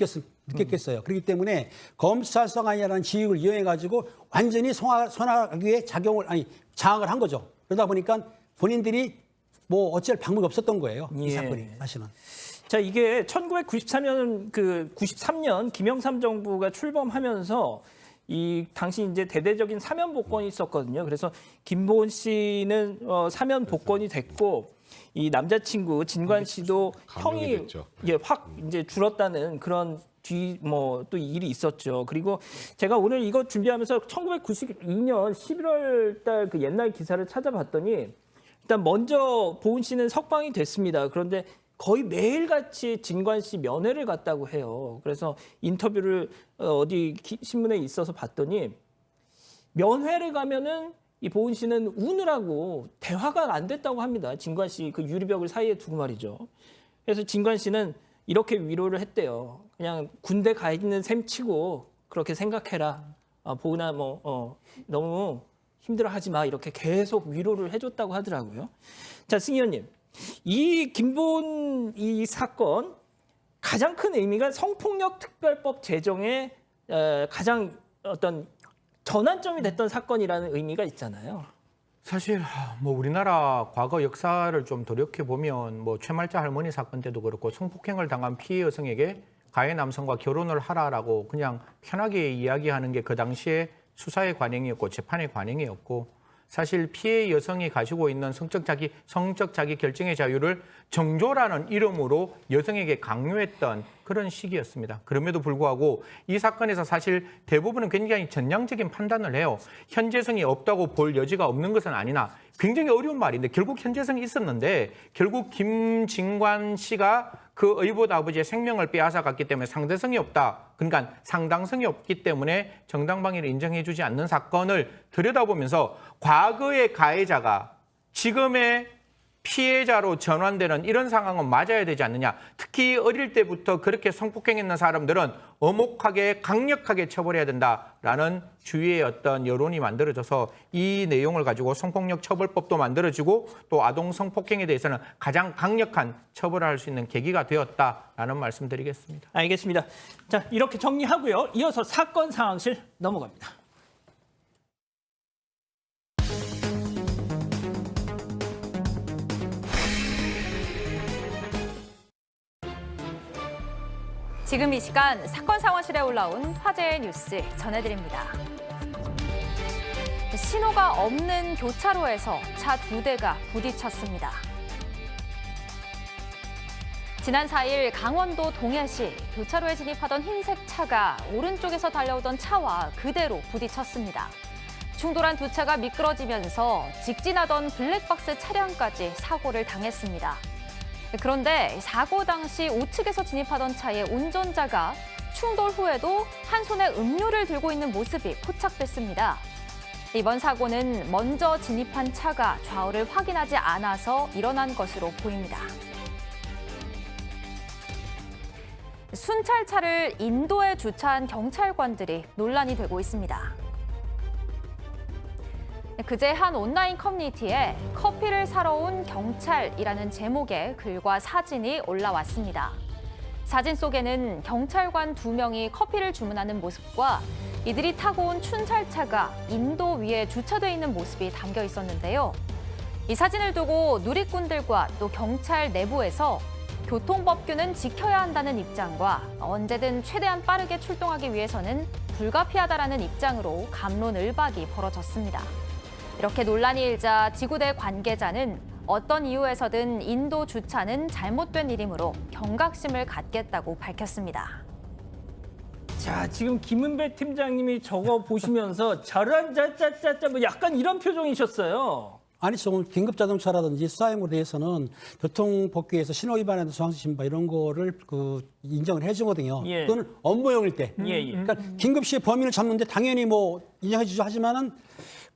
느꼈겠어요. 그렇기 때문에 검찰 수사관이라는 지위를 이용해 가지고 완전히 손아귀에 장악을 한 거죠. 그러다 보니까 본인들이 뭐 어찌할 방법이 없었던 거예요. 이 예. 사건이 사실은. 자, 이게 1993년 93년 김영삼 정부가 출범하면서 이 당시 이제 대대적인 사면 복권이 있었거든요. 그래서 김보은 씨는 사면 복권이 됐고 이 남자친구 진관 씨도 감형이 형이 됐죠. 확 이제 줄었다는 그런 또 일이 있었죠. 그리고 제가 오늘 이거 준비하면서 1992년 11월 달 그 옛날 기사를 찾아봤더니 일단 먼저 보은 씨는 석방이 됐습니다. 그런데 거의 매일같이 진관 씨 면회를 갔다고 해요. 그래서 인터뷰를 어디 신문에 있어서 봤더니 면회를 가면은 이 보은 씨는 우느라고 대화가 안 됐다고 합니다. 진관 씨 그 유리벽을 사이에 두고 말이죠. 그래서 진관 씨는 이렇게 위로를 했대요. 그냥 군대 가 있는 셈 치고 그렇게 생각해라. 보은아 너무 힘들어하지 마. 이렇게 계속 위로를 해줬다고 하더라고요. 자, 승 의원님. 이 김보은 이 사건 가장 큰 의미가 성폭력 특별법 제정의 가장 어떤 전환점이 됐던 사건이라는 의미가 있잖아요. 사실 뭐 우리나라 과거 역사를 좀 돌이켜 보면 뭐 최말자 할머니 사건 때도 그렇고 성폭행을 당한 피해 여성에게 가해 남성과 결혼을 하라라고 그냥 편하게 이야기하는 게 그 당시에 수사의 관행이었고 재판의 관행이었고 사실 피해 여성이 가지고 있는 성적 자기 결정의 자유를 정조라는 이름으로 여성에게 강요했던 그런 시기였습니다. 그럼에도 불구하고 이 사건에서 사실 대부분은 굉장히 전향적인 판단을 해요. 현재성이 없다고 볼 여지가 없는 것은 아니나 굉장히 어려운 말인데 결국 현재성이 있었는데 결국 김진관 씨가 그 의붓 아버지의 생명을 빼앗아갔기 때문에 상대성이 없다. 그러니까 상당성이 없기 때문에 정당방위를 인정해주지 않는 사건을 들여다보면서 과거의 가해자가 지금의 피해자로 전환되는 이런 상황은 맞아야 되지 않느냐. 특히 어릴 때부터 그렇게 성폭행했는 사람들은 엄혹하게 강력하게 처벌해야 된다라는 주위의 어떤 여론이 만들어져서 이 내용을 가지고 성폭력 처벌법도 만들어지고 또 아동 성폭행에 대해서는 가장 강력한 처벌을 할 수 있는 계기가 되었다라는 말씀드리겠습니다. 알겠습니다. 자, 이렇게 정리하고요. 이어서 사건 상황실 넘어갑니다. 지금 이 시간 사건 상황실에 올라온 화제의 뉴스 전해드립니다. 신호가 없는 교차로에서 차 2대가 부딪혔습니다. 지난 4일 강원도 동해시 교차로에 진입하던 흰색 차가 오른쪽에서 달려오던 차와 그대로 부딪혔습니다. 충돌한 두 차가 미끄러지면서 직진하던 블랙박스 차량까지 사고를 당했습니다. 그런데 사고 당시 우측에서 진입하던 차의 운전자가 충돌 후에도 한 손에 음료를 들고 있는 모습이 포착됐습니다. 이번 사고는 먼저 진입한 차가 좌우를 확인하지 않아서 일어난 것으로 보입니다. 순찰차를 인도에 주차한 경찰관들이 논란이 되고 있습니다. 그제 한 온라인 커뮤니티에 커피를 사러 온 경찰이라는 제목의 글과 사진이 올라왔습니다. 사진 속에는 경찰관 2명이 커피를 주문하는 모습과 이들이 타고 온 순찰차가 인도 위에 주차돼 있는 모습이 담겨 있었는데요. 이 사진을 두고 누리꾼들과 또 경찰 내부에서 교통법규는 지켜야 한다는 입장과 언제든 최대한 빠르게 출동하기 위해서는 불가피하다라는 입장으로 갑론을박이 벌어졌습니다. 이렇게 논란이 일자 지구대 관계자는 어떤 이유에서든 인도 주차는 잘못된 일이므로 경각심을 갖겠다고 밝혔습니다. 자, 지금 김은배 팀장님이 저거 보시면서 저런 짜짜짜짜 뭐 약간 이런 표정이셨어요. 아니, 지금 긴급자동차라든지 수사행위에 대해서는 교통법규에서 신호위반이나 저항신바 이런 거를 인정을 해주거든요. 예. 그건 업무용일 때. 예. 그러니까 긴급시에 범인을 잡는데 당연히 뭐 인정해 주죠 하지만은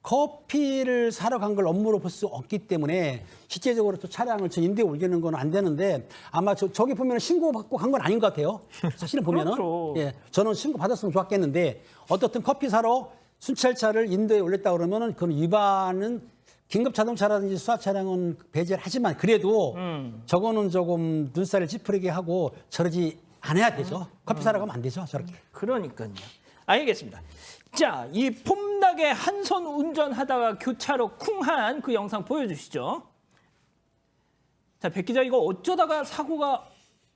커피를 사러 간 걸 업무로 볼 수 없기 때문에 실제적으로 또 차량을 저 인도에 올리는 건 안 되는데 아마 저기 보면 신고받고 간 건 아닌 것 같아요. 사실은 보면은. 그렇죠. 예, 저는 신고 받았으면 좋았겠는데 어떻든 커피 사러 순찰차를 인도에 올렸다 그러면은 그건 위반은 긴급 자동차라든지 수사 차량은 배제를 하지만 그래도 저거는 조금 눈살을 찌푸리게 하고 저러지 않아야 되죠. 커피 사러 가면 안 되죠, 저렇게. 그러니까요. 알겠습니다. 자, 이 폼나게 한 손 운전하다가 교차로 쿵한 그 영상 보여주시죠. 자, 백 기자 이거 어쩌다가 사고가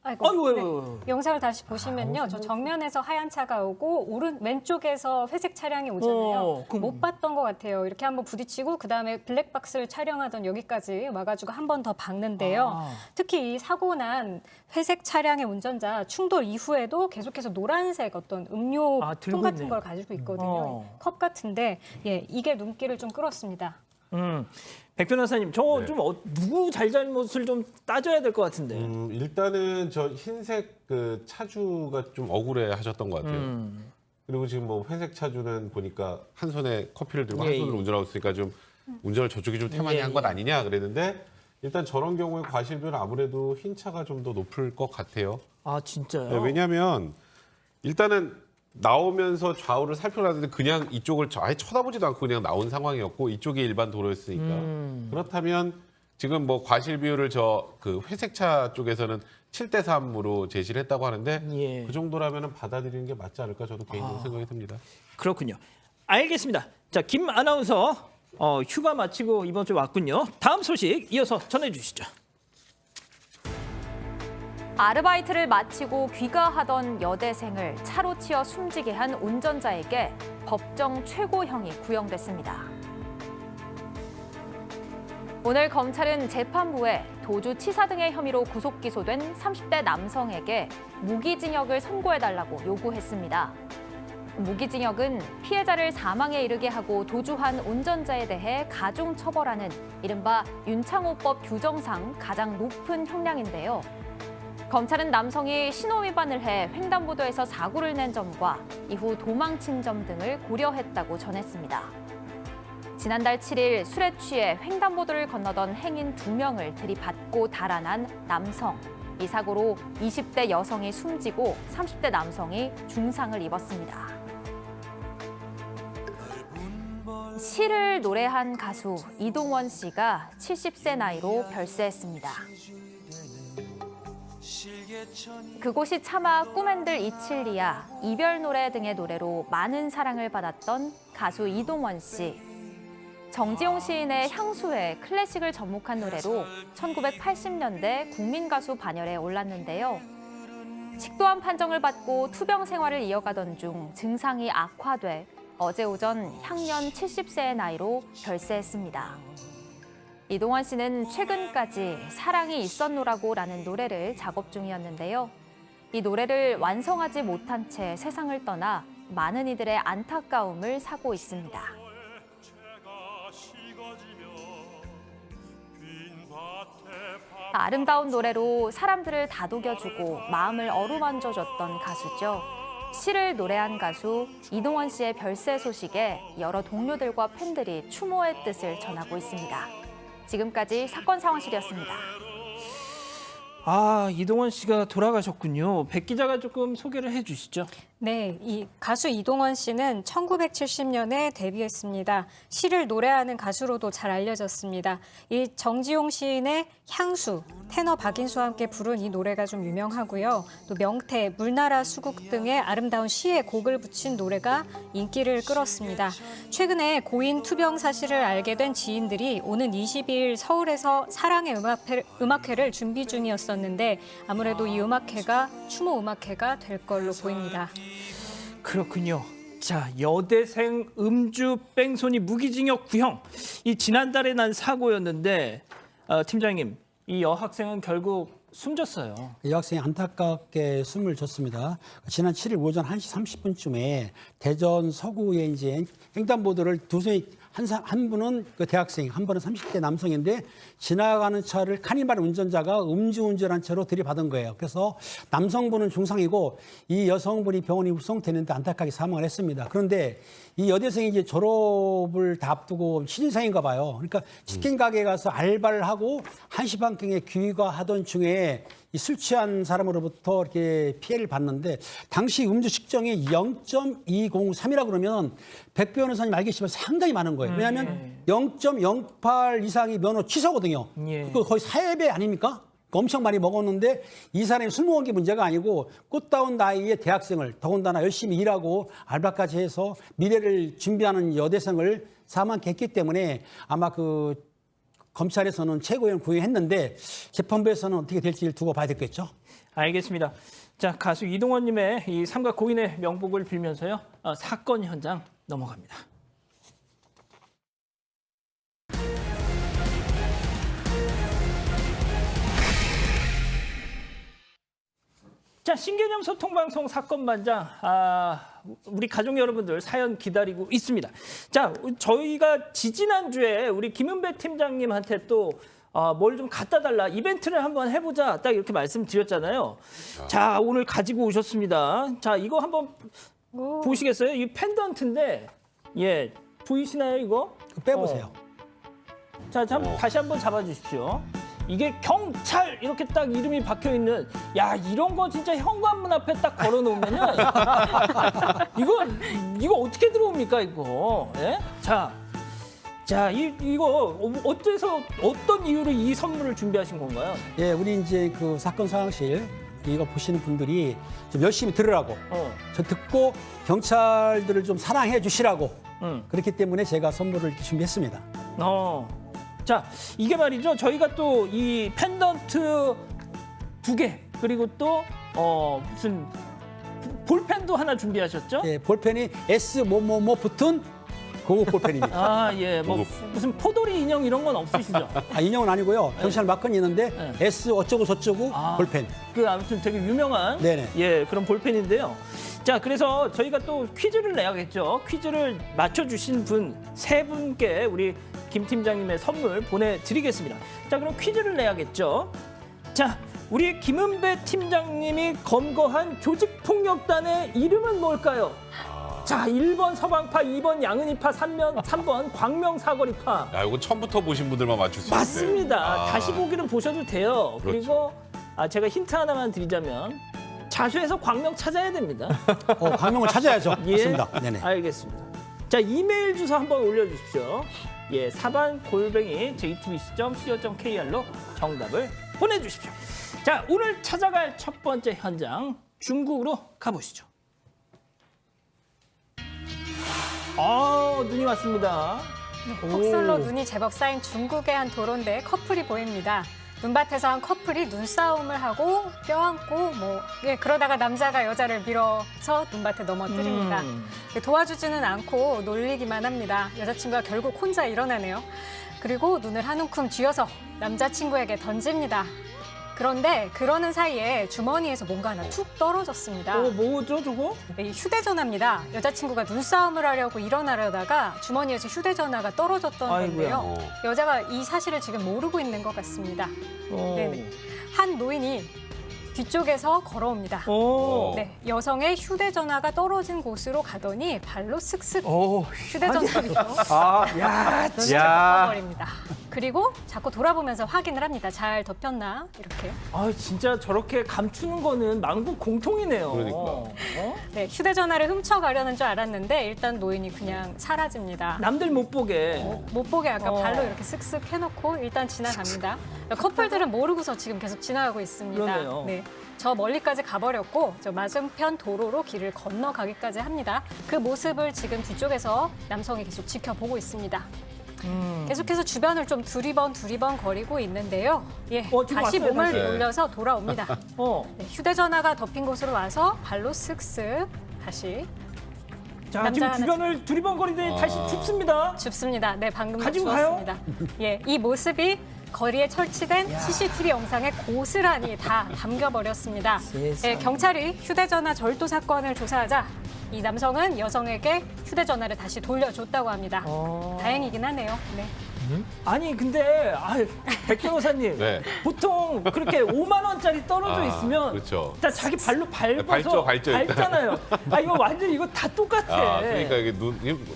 아이고. 네. 영상을 다시 보시면요. 저 정면에서 하얀 차가 오고 왼쪽에서 회색 차량이 오잖아요. 못 봤던 것 같아요. 이렇게 한번 부딪히고 그다음에 블랙박스를 촬영하던 여기까지 와가지고 한 번 더 박는데요. 특히 이 사고 난 회색 차량의 운전자 충돌 이후에도 계속해서 노란색 어떤 음료 통 같은 걸 가지고 있거든요. 컵 같은데 이게 눈길을 좀 끌었습니다. 백 변호사님, 저 좀 누구 잘잘못을 좀 따져야 될 것 같은데. 일단은 저 흰색 그 차주가 좀 억울해 하셨던 것 같아요. 그리고 지금 뭐 회색 차주는 보니까 한 손에 커피를 들고 한 손으로 운전하고 있으니까 좀 운전을 저쪽이 좀 태만히 한 것 아니냐 그랬는데 일단 저런 경우에 과실비는 아무래도 흰 차가 좀 더 높을 것 같아요. 아, 진짜요? 네, 왜냐하면 일단은 나오면서 좌우를 살펴봤는데 그냥 이쪽을 아예 쳐다보지도 않고 그냥 나온 상황이었고 이쪽이 일반 도로였으니까 그렇다면 지금 뭐 과실 비율을 저 그 회색차 쪽에서는 7대3으로 제시를 했다고 하는데 그 정도라면 받아들이는 게 맞지 않을까 저도 개인적으로 생각이 듭니다. 그렇군요. 알겠습니다. 자, 김 아나운서 휴가 마치고 이번 주에 왔군요. 다음 소식 이어서 전해주시죠. 아르바이트를 마치고 귀가하던 여대생을 차로 치어 숨지게 한 운전자에게 법정 최고형이 구형됐습니다. 오늘 검찰은 재판부에 도주치사 등의 혐의로 구속 기소된 30대 남성에게 무기징역을 선고해달라고 요구했습니다. 무기징역은 피해자를 사망에 이르게 하고 도주한 운전자에 대해 가중처벌하는 이른바 윤창호법 규정상 가장 높은 형량인데요. 검찰은 남성이 신호위반을 해 횡단보도에서 사고를 낸 점과 이후 도망친 점 등을 고려했다고 전했습니다. 지난달 7일 술에 취해 횡단보도를 건너던 행인 2명을 들이받고 달아난 남성. 이 사고로 20대 여성이 숨지고 30대 남성이 중상을 입었습니다. 시를 노래한 가수 이동원 씨가 70세 나이로 별세했습니다. 그곳이 차마 꿈엔들 이칠리야, 이별 노래 등의 노래로 많은 사랑을 받았던 가수 이동원 씨. 정지용 시인의 향수에 클래식을 접목한 노래로 1980년대 국민가수 반열에 올랐는데요. 식도암 판정을 받고 투병 생활을 이어가던 중 증상이 악화돼 어제 오전 향년 70세의 나이로 별세했습니다. 이동원 씨는 최근까지 사랑이 있었노라고라는 노래를 작업 중이었는데요. 이 노래를 완성하지 못한 채 세상을 떠나 많은 이들의 안타까움을 사고 있습니다. 아름다운 노래로 사람들을 다독여주고 마음을 어루만져줬던 가수죠. 시를 노래한 가수 이동원 씨의 별세 소식에 여러 동료들과 팬들이 추모의 뜻을 전하고 있습니다. 지금까지 사건 상황실이었습니다. 아, 이동원 씨가 돌아가셨군요. 백 기자가 조금 소개를 해주시죠. 네, 이 가수 이동원 씨는 1970년에 데뷔했습니다. 시를 노래하는 가수로도 잘 알려졌습니다. 이 정지용 시인의 향수, 테너 박인수와 함께 부른 이 노래가 좀 유명하고요. 또 명태, 물나라 수국 등의 아름다운 시에 곡을 붙인 노래가 인기를 끌었습니다. 최근에 고인 투병 사실을 알게 된 지인들이 오는 22일 서울에서 사랑의 음악회를 준비 중이었었는데 아무래도 이 음악회가 추모 음악회가 될 걸로 보입니다. 그렇군요. 자, 여대생 음주 뺑소니 무기징역 구형. 이 지난달에 난 사고였는데 팀장님, 이 여학생은 결국 숨졌어요. 이 학생이 안타깝게 숨을 졌습니다. 지난 7일 오전 1시 30분쯤에 대전 서구에 이제 횡단보도를 한 분은 그 대학생, 한 분은 30대 남성인데 지나가는 차를 카니발 운전자가 음주운전한 채로 들이받은 거예요. 그래서 남성분은 중상이고 이 여성분이 병원에 후송되는데 안타깝게 사망을 했습니다. 그런데 이 여대생이 이제 졸업을 다 앞두고 신인상인가 봐요. 그러니까 치킨 가게에 가서 알바를 하고 1시 반경에 귀가하던 중에 이 술 취한 사람으로부터 이렇게 피해를 봤는데 당시 음주 측정이 0.203이라 그러면 백 변호사님 알겠지만 상당히 많은 거예요. 왜냐하면 0.08 이상이 면허 취소거든요. 예. 그 거의 4배 아닙니까? 엄청 많이 먹었는데 이 사람이 술 먹은 게 문제가 아니고 꽃다운 나이에 대학생을 더군다나 열심히 일하고 알바까지 해서 미래를 준비하는 여대생을 사망케 했기 때문에 아마 그 검찰에서는 최고형 구형했는데 재판부에서는 어떻게 될지를 두고 봐야 되겠죠. 알겠습니다. 자, 가수 이동원님의 이 삼가 고인의 명복을 빌면서요. 사건 현장 넘어갑니다. 자, 신개념 소통방송 사건반장, 우리 가족 여러분들 사연 기다리고 있습니다. 자, 저희가 지지난주에 우리 김은배 팀장님한테 또 뭘 좀 갖다 달라, 이벤트를 한번 해보자, 딱 이렇게 말씀드렸잖아요. 자, 오늘 가지고 오셨습니다. 자, 이거 한번 보시겠어요? 이 펜던트인데, 예, 보이시나요, 이거? 빼보세요. 자, 다시 한번 잡아주십시오. 이게 경찰 이렇게 딱 이름이 박혀 있는, 야, 이런 거 진짜 현관문 앞에 딱 걸어놓으면은 이거 어떻게 들어옵니까, 이거? 예? 자, 이거 어떤 이유로 이 선물을 준비하신 건가요? 예, 우리 이제 그 사건 상황실 이거 보시는 분들이 좀 열심히 들으라고, 저 듣고 경찰들을 좀 사랑해 주시라고 그렇기 때문에 제가 선물을 준비했습니다. 자, 이게 말이죠. 저희가 또 이 펜던트 2개 그리고 또 무슨 볼펜도 하나 준비하셨죠? 예, 볼펜이 S 뭐뭐뭐 붙은 고급 볼펜입니다. 아, 예. 뭐 무슨 포도리 인형 이런 건 없으시죠? 아, 인형은 아니고요. 경찰 마건이 있는데 네. S 어쩌고 저쩌고 볼펜. 그 아무튼 되게 유명한 네네. 예, 그런 볼펜인데요. 자, 그래서 저희가 또 퀴즈를 내야겠죠. 퀴즈를 맞춰주신 분 세 분께 우리 김 팀장님의 선물 보내드리겠습니다. 자, 그럼 퀴즈를 내야겠죠. 자, 우리 김은배 팀장님이 검거한 조직폭력단의 이름은 뭘까요? 자, 1번 서방파, 2번 양은이파, 3번 광명사거리파. 야, 이거 처음부터 보신 분들만 맞출 수 있는데. 맞습니다. 아. 다시 보기는 보셔도 돼요. 그렇죠. 그리고 제가 힌트 하나만 드리자면 자수해서 광명 찾아야 됩니다. 광명을 찾아야죠. 맞습니다. 네네. 알겠습니다. 자, 이메일 주소 한번 올려주십시오. 예, 사반@jtbc.co.kr로 정답을 보내주십시오. 자, 오늘 찾아갈 첫 번째 현장 중국으로 가보시죠. 눈이 왔습니다. 폭설로 눈이 제법 쌓인 중국의 한 도로인데 커플이 보입니다. 눈밭에서 한 커플이 눈싸움을 하고 껴안고 그러다가 남자가 여자를 밀어서 눈밭에 넘어뜨립니다. 도와주지는 않고 놀리기만 합니다. 여자친구가 결국 혼자 일어나네요. 그리고 눈을 한 움큼 쥐어서 남자친구에게 던집니다. 그런데 그러는 사이에 주머니에서 뭔가 하나 툭 떨어졌습니다. 뭐죠, 저거? 이 휴대전화입니다. 여자친구가 눈싸움을 하려고 일어나려다가 주머니에서 휴대전화가 떨어졌던 아이고야. 건데요. 여자가 이 사실을 지금 모르고 있는 것 같습니다. 네네. 한 노인이 뒤쪽에서 걸어옵니다. 네, 여성의 휴대전화가 떨어진 곳으로 가더니 발로 슥슥 휴대전화를 야, 덮어버립니다. 그리고 자꾸 돌아보면서 확인을 합니다. 잘 덮였나? 이렇게. 진짜 저렇게 감추는 거는 만국 공통이네요. 그러니까. 네, 휴대전화를 훔쳐가려는 줄 알았는데 일단 노인이 그냥 사라집니다. 남들 못 보게. 못 보게 아까 발로 이렇게 쓱쓱 해놓고 일단 지나갑니다. 커플들은 모르고서 지금 계속 지나가고 있습니다. 그러네요. 네, 저 멀리까지 가버렸고 저 맞은편 도로로 길을 건너가기까지 합니다. 그 모습을 지금 뒤쪽에서 남성이 계속 지켜보고 있습니다. 계속해서 주변을 좀 두리번 거리고 있는데요. 예, 지금 다시 왔어요, 몸을 다시. 돌려서 돌아옵니다. 네, 휴대전화가 덮인 곳으로 와서 발로 쓱쓱 다시 자, 남자 지금 하나 주변을 두리번거리더니 다시 줍습니다. 줍습니다. 네, 방금 가지고 주웠습니다. 예, 이 모습이 거리에 설치된 CCTV 영상에 고스란히 다 담겨버렸습니다. 세상에. 예, 경찰이 휴대전화 절도 사건을 조사하자 이 남성은 여성에게 휴대전화를 다시 돌려줬다고 합니다. 다행이긴 하네요. 네. 아니 근데 백 변호사님 네. 보통 그렇게 5만 원짜리 떨어져 있으면 그렇죠. 일단 자기 발로 밟아서 밟죠, 일단. 밟잖아요. 이거 완전 이거 다 똑같아. 그러니까 이게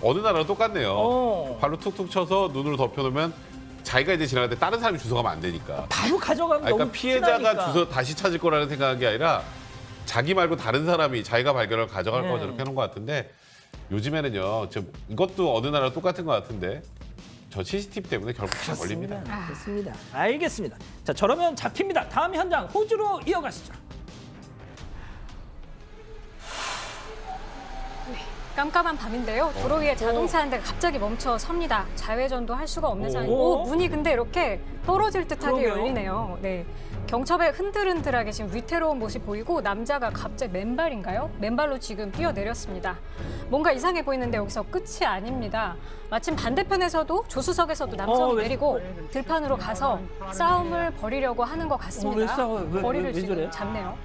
어느 나라랑 똑같네요. 발로 툭툭 쳐서 눈으로 덮여놓으면 자기가 이제 지나갈 때 다른 사람이 주워가면 안 되니까. 바로 가져가면 그러니까 너무 피해자가 티나니까. 주워 다시 찾을 거라는 생각한 게 아니라 자기 말고 다른 사람이 자기가 발견을 가져갈 거 저렇게 해놓은 것 같은데 요즘에는요. 지금 이것도 어느 나라랑 똑같은 것 같은데 저 CCTV 때문에 결국 다 걸립니다. 그렇습니다. 알겠습니다. 자, 저러면 잡힙니다. 다음 현장 호주로 이어가시죠. 깜깜한 밤인데요. 도로 위에 자동차 한 대가 갑자기 멈춰 섭니다. 좌회전도 할 수가 없는 상황이고 문이 근데 이렇게 떨어질 듯하게 그러게요. 열리네요. 네. 경첩에 흔들흔들하게 지금 위태로운 모습 보이고 남자가 갑자기 맨발인가요? 맨발로 지금 뛰어내렸습니다. 뭔가 이상해 보이는데 여기서 끝이 아닙니다. 마침 반대편에서도 조수석에서도 남성이 왜- 내리고 들판으로 가서 싸움을 벌이려고 하는 것 왜 같습니다. 싸워요? 왜 거리를 저래? 지금 잡네요.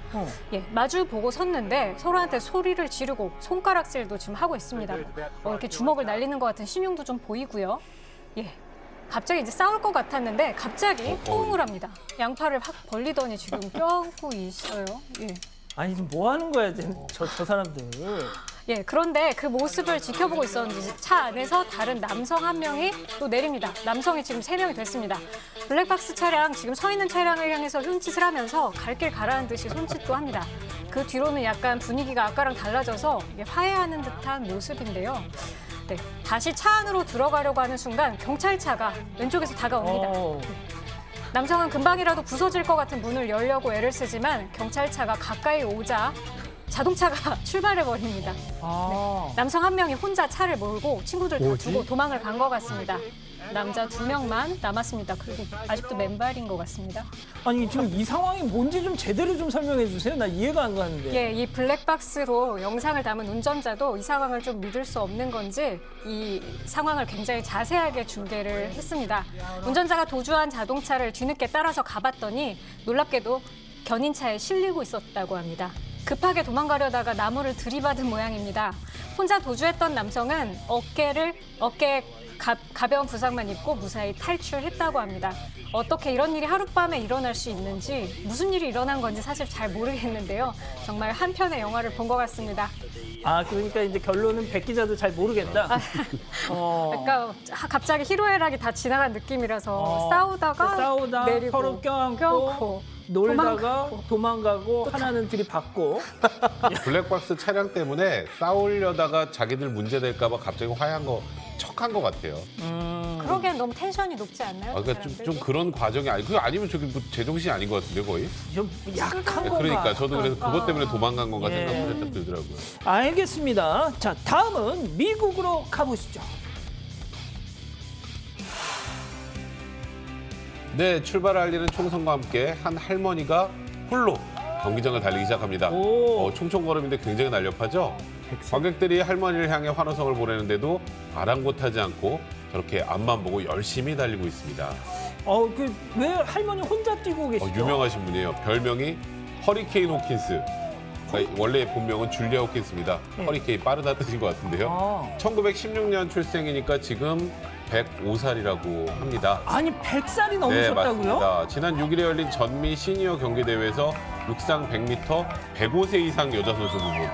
예, 마주 보고 섰는데 서로한테 소리를 지르고 손가락질도 지금 하고 있습니다. 이렇게 주먹을 날리는 것 같은 신용도 좀 보이고요. 예, 갑자기 이제 싸울 것 같았는데 갑자기 호응을 합니다. 양팔을 확 벌리더니 지금 껴안고 있어요. 예. 아니 지금 뭐 하는 거야, 저 사람들. 예, 그런데 그 모습을 지켜보고 있었는지 차 안에서 다른 남성 한 명이 또 내립니다. 남성이 지금 3명이 됐습니다. 블랙박스 차량, 지금 서 있는 차량을 향해서 흠칫을 하면서 갈 길 가라는 듯이 손짓도 합니다. 그 뒤로는 약간 분위기가 아까랑 달라져서 화해하는 듯한 모습인데요. 네, 다시 차 안으로 들어가려고 하는 순간 경찰차가 왼쪽에서 다가옵니다. 남성은 금방이라도 부서질 것 같은 문을 열려고 애를 쓰지만 경찰차가 가까이 오자 자동차가 출발해 버립니다. 남성 한 명이 혼자 차를 몰고 친구들 다 두고 도망을 간 것 같습니다. 남자 2명만 남았습니다. 그리고 아직도 맨발인 것 같습니다. 아니 지금 이 상황이 뭔지 좀 제대로 좀 설명해 주세요. 나 이해가 안 가는데. 예, 이 블랙박스로 영상을 담은 운전자도 이 상황을 좀 믿을 수 없는 건지 이 상황을 굉장히 자세하게 중계를 했습니다. 운전자가 도주한 자동차를 뒤늦게 따라서 가봤더니 놀랍게도 견인차에 실리고 있었다고 합니다. 급하게 도망가려다가 나무를 들이받은 모양입니다. 혼자 도주했던 남성은 어깨에 가벼운 부상만 입고 무사히 탈출했다고 합니다. 어떻게 이런 일이 하룻밤에 일어날 수 있는지, 무슨 일이 일어난 건지 사실 잘 모르겠는데요. 정말 한 편의 영화를 본 것 같습니다. 아 그러니까 이제 결론은 백 기자도 잘 모르겠다. 그러니까 갑자기 희로애락이 다 지나간 느낌이라서 싸우다가 내리고 서로 껴안고 놀다가 도망가고 하나는 들이받고. 블랙박스 차량 때문에 싸우려다가 자기들 문제될까 봐 갑자기 화해한 거 척한 것 같아요. 그러기엔 너무 텐션이 높지 않나요? 아, 그러니까 좀 그런 과정이 그거 아니면 저기 뭐 제정신이 아닌 것 같은데 거의. 좀 약한 건가? 그러니까 저도 그래서 그것 때문에 도망간 건가 예. 생각이 살짝 들더라고요. 알겠습니다. 자 다음은 미국으로 가보시죠. 네, 출발 알리는 총성과 함께 한 할머니가 홀로 경기장을 달리기 시작합니다. 오. 총총걸음인데 굉장히 날렵하죠? 관객들이 할머니를 향해 환호성을 보내는데도 아랑곳하지 않고 저렇게 앞만 보고 열심히 달리고 있습니다. 왜 할머니 혼자 뛰고 계시죠? 유명하신 분이에요. 별명이 허리케인 호킨스. 그러니까 원래 본명은 줄리아 호킨스입니다. 허리케인 빠르다 뜻인 것 같은데요. 1916년 출생이니까 지금 105살이라고 합니다. 아니 100살이 네, 넘으셨다고요? 맞습니다. 지난 6일에 열린 전미 시니어 경기대회에서 육상 100m 105세 이상 여자 선수 부분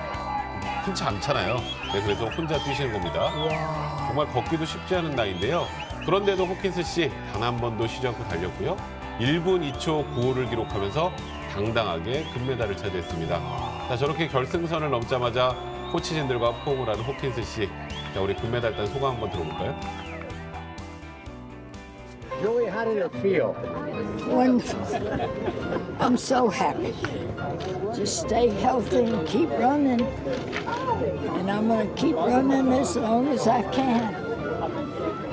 흔치 않잖아요. 네, 그래서 혼자 뛰시는 겁니다. 정말 걷기도 쉽지 않은 나이인데요. 그런데도 호킨스 씨 단 한 번도 쉬지 않고 달렸고요. 1분 2초 95를 기록하면서 당당하게 금메달을 차지했습니다. 자, 저렇게 결승선을 넘자마자 코치진들과 포옹을 하는 호킨스 씨. 자, 우리 금메달 딴 소감 한번 들어볼까요? Joey, how did it feel? Wonderful. I'm so happy. Just stay healthy and keep running. And I'm going to keep running as long as I can.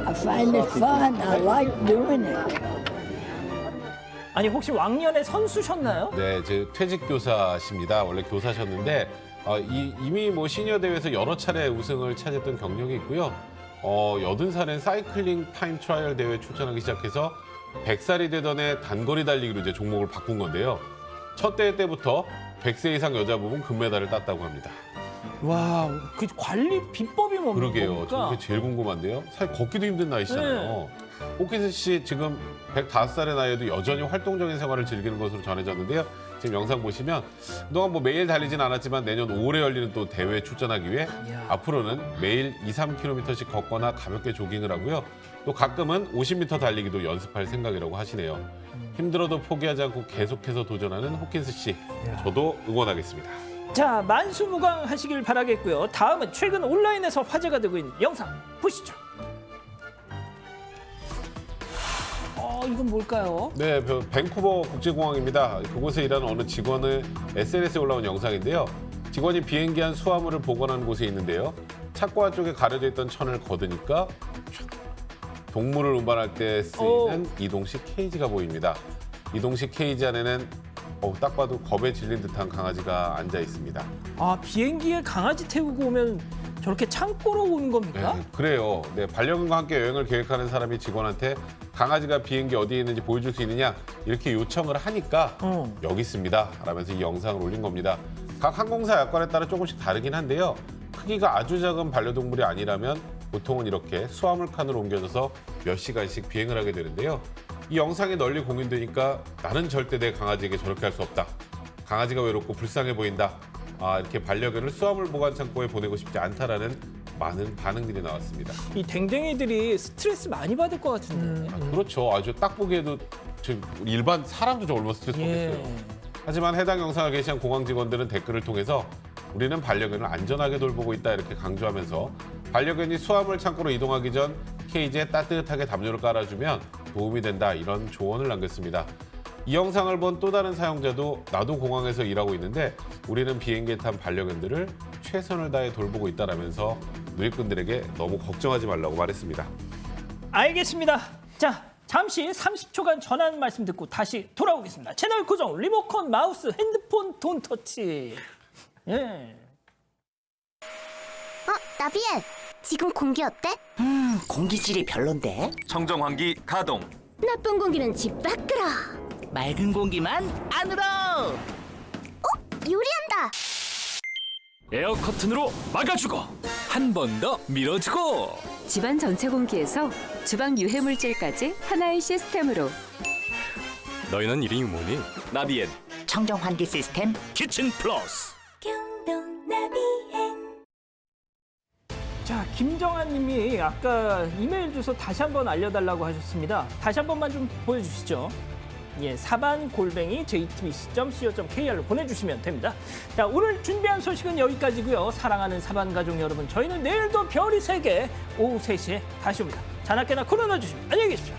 I find it fun. I like doing it. 아니 혹시 왕년에 선수셨나요? 네, 제 퇴직 교사십니다. 원래 교사셨는데 이미 뭐 시니어 대회에서 여러 차례 우승을 차지했던 경력이 있고요. 80살엔 사이클링 타임 트라이얼 대회에 출전하기 시작해서 100살이 되던 해 단거리 달리기로 이제 종목을 바꾼 건데요. 첫 대회 때부터 100세 이상 여자 부분 금메달을 땄다고 합니다. 와, 그 관리 비법이 뭡니까? 그러게요. 저는 그게 제일 궁금한데요. 사실 걷기도 힘든 나이시잖아요. 호킨스 씨 지금 105살의 나이에도 여전히 활동적인 생활을 즐기는 것으로 전해졌는데요. 지금 영상 보시면 그동안 뭐 매일 달리진 않았지만 내년 5월에 열리는 또 대회에 출전하기 위해 앞으로는 매일 2-3km씩 걷거나 가볍게 조깅을 하고요. 또 가끔은 50m 달리기도 연습할 생각이라고 하시네요. 힘들어도 포기하지 않고 계속해서 도전하는 호킨스 씨. 저도 응원하겠습니다. 자, 만수무강하시길 바라겠고요. 다음은 최근 온라인에서 화제가 되고 있는 영상 보시죠. 이건 뭘까요? 네, 밴쿠버 국제공항입니다. 그곳에 일하는 어느 직원의 SNS에 올라온 영상인데요. 직원이 비행기 안 수화물을 보관하는 곳에 있는데요. 창고 안쪽에 가려져 있던 천을 걷으니까 동물을 운반할 때 쓰이는 이동식 케이지가 보입니다. 이동식 케이지 안에는 딱 봐도 겁에 질린 듯한 강아지가 앉아 있습니다. 아, 비행기에 강아지 태우고 오면 저렇게 창고로 오는 겁니까? 네, 그래요. 네, 반려견과 함께 여행을 계획하는 사람이 직원한테 강아지가 비행기 어디에 있는지 보여줄 수 있느냐 이렇게 요청을 하니까 여기 있습니다 라면서 이 영상을 올린 겁니다. 각 항공사 약관에 따라 조금씩 다르긴 한데요. 크기가 아주 작은 반려동물이 아니라면 보통은 이렇게 수화물 칸으로 옮겨져서 몇 시간씩 비행을 하게 되는데요. 이 영상이 널리 공유되니까 나는 절대 내 강아지에게 저렇게 할 수 없다. 강아지가 외롭고 불쌍해 보인다. 이렇게 반려견을 수화물 보관 창고에 보내고 싶지 않다라는 많은 반응들이 나왔습니다. 이 댕댕이들이 스트레스 많이 받을 것 같은데. 그렇죠. 아주 딱 보기에도 일반 사람도 좀 얼마나 스트레스 받겠어요. 하지만 해당 영상을 게시한 공항 직원들은 댓글을 통해서 우리는 반려견을 안전하게 돌보고 있다 이렇게 강조하면서 반려견이 수화물 창고로 이동하기 전 케이지에 따뜻하게 담요를 깔아주면 도움이 된다 이런 조언을 남겼습니다. 이 영상을 본 또 다른 사용자도 나도 공항에서 일하고 있는데 우리는 비행기에 탄 반려견들을 최선을 다해 돌보고 있다라면서 누리꾼들에게 너무 걱정하지 말라고 말했습니다. 알겠습니다. 자, 잠시 30초간 전하는 말씀 듣고 다시 돌아오겠습니다. 채널 고정, 리모컨, 마우스, 핸드폰, 돈 터치. 예. 나비엔, 지금 공기 어때? 공기질이 별론데? 청정환기 가동. 나쁜 공기는 집 밖으로. 맑은 공기만 안으로! 요리한다. 에어 커튼으로 막아주고 한 번 더 밀어주고. 집안 전체 공기에서 주방 유해 물질까지 하나의 시스템으로. 너희는 이름이 뭐니? 나비엔 청정 환기 시스템 키친 플러스. 자, 김정한 님이 아까 이메일 주소 다시 한번 알려달라고 하셨습니다. 다시 한 번만 좀 보여주시죠. 예, saban@jtbc.co.kr로 보내주시면 됩니다. 자, 오늘 준비한 소식은 여기까지고요. 사랑하는 사반 가족 여러분, 저희는 내일도 별이 3개 오후 3시에 다시 옵니다. 자나깨나 코로나 조심. 안녕히 계십시오.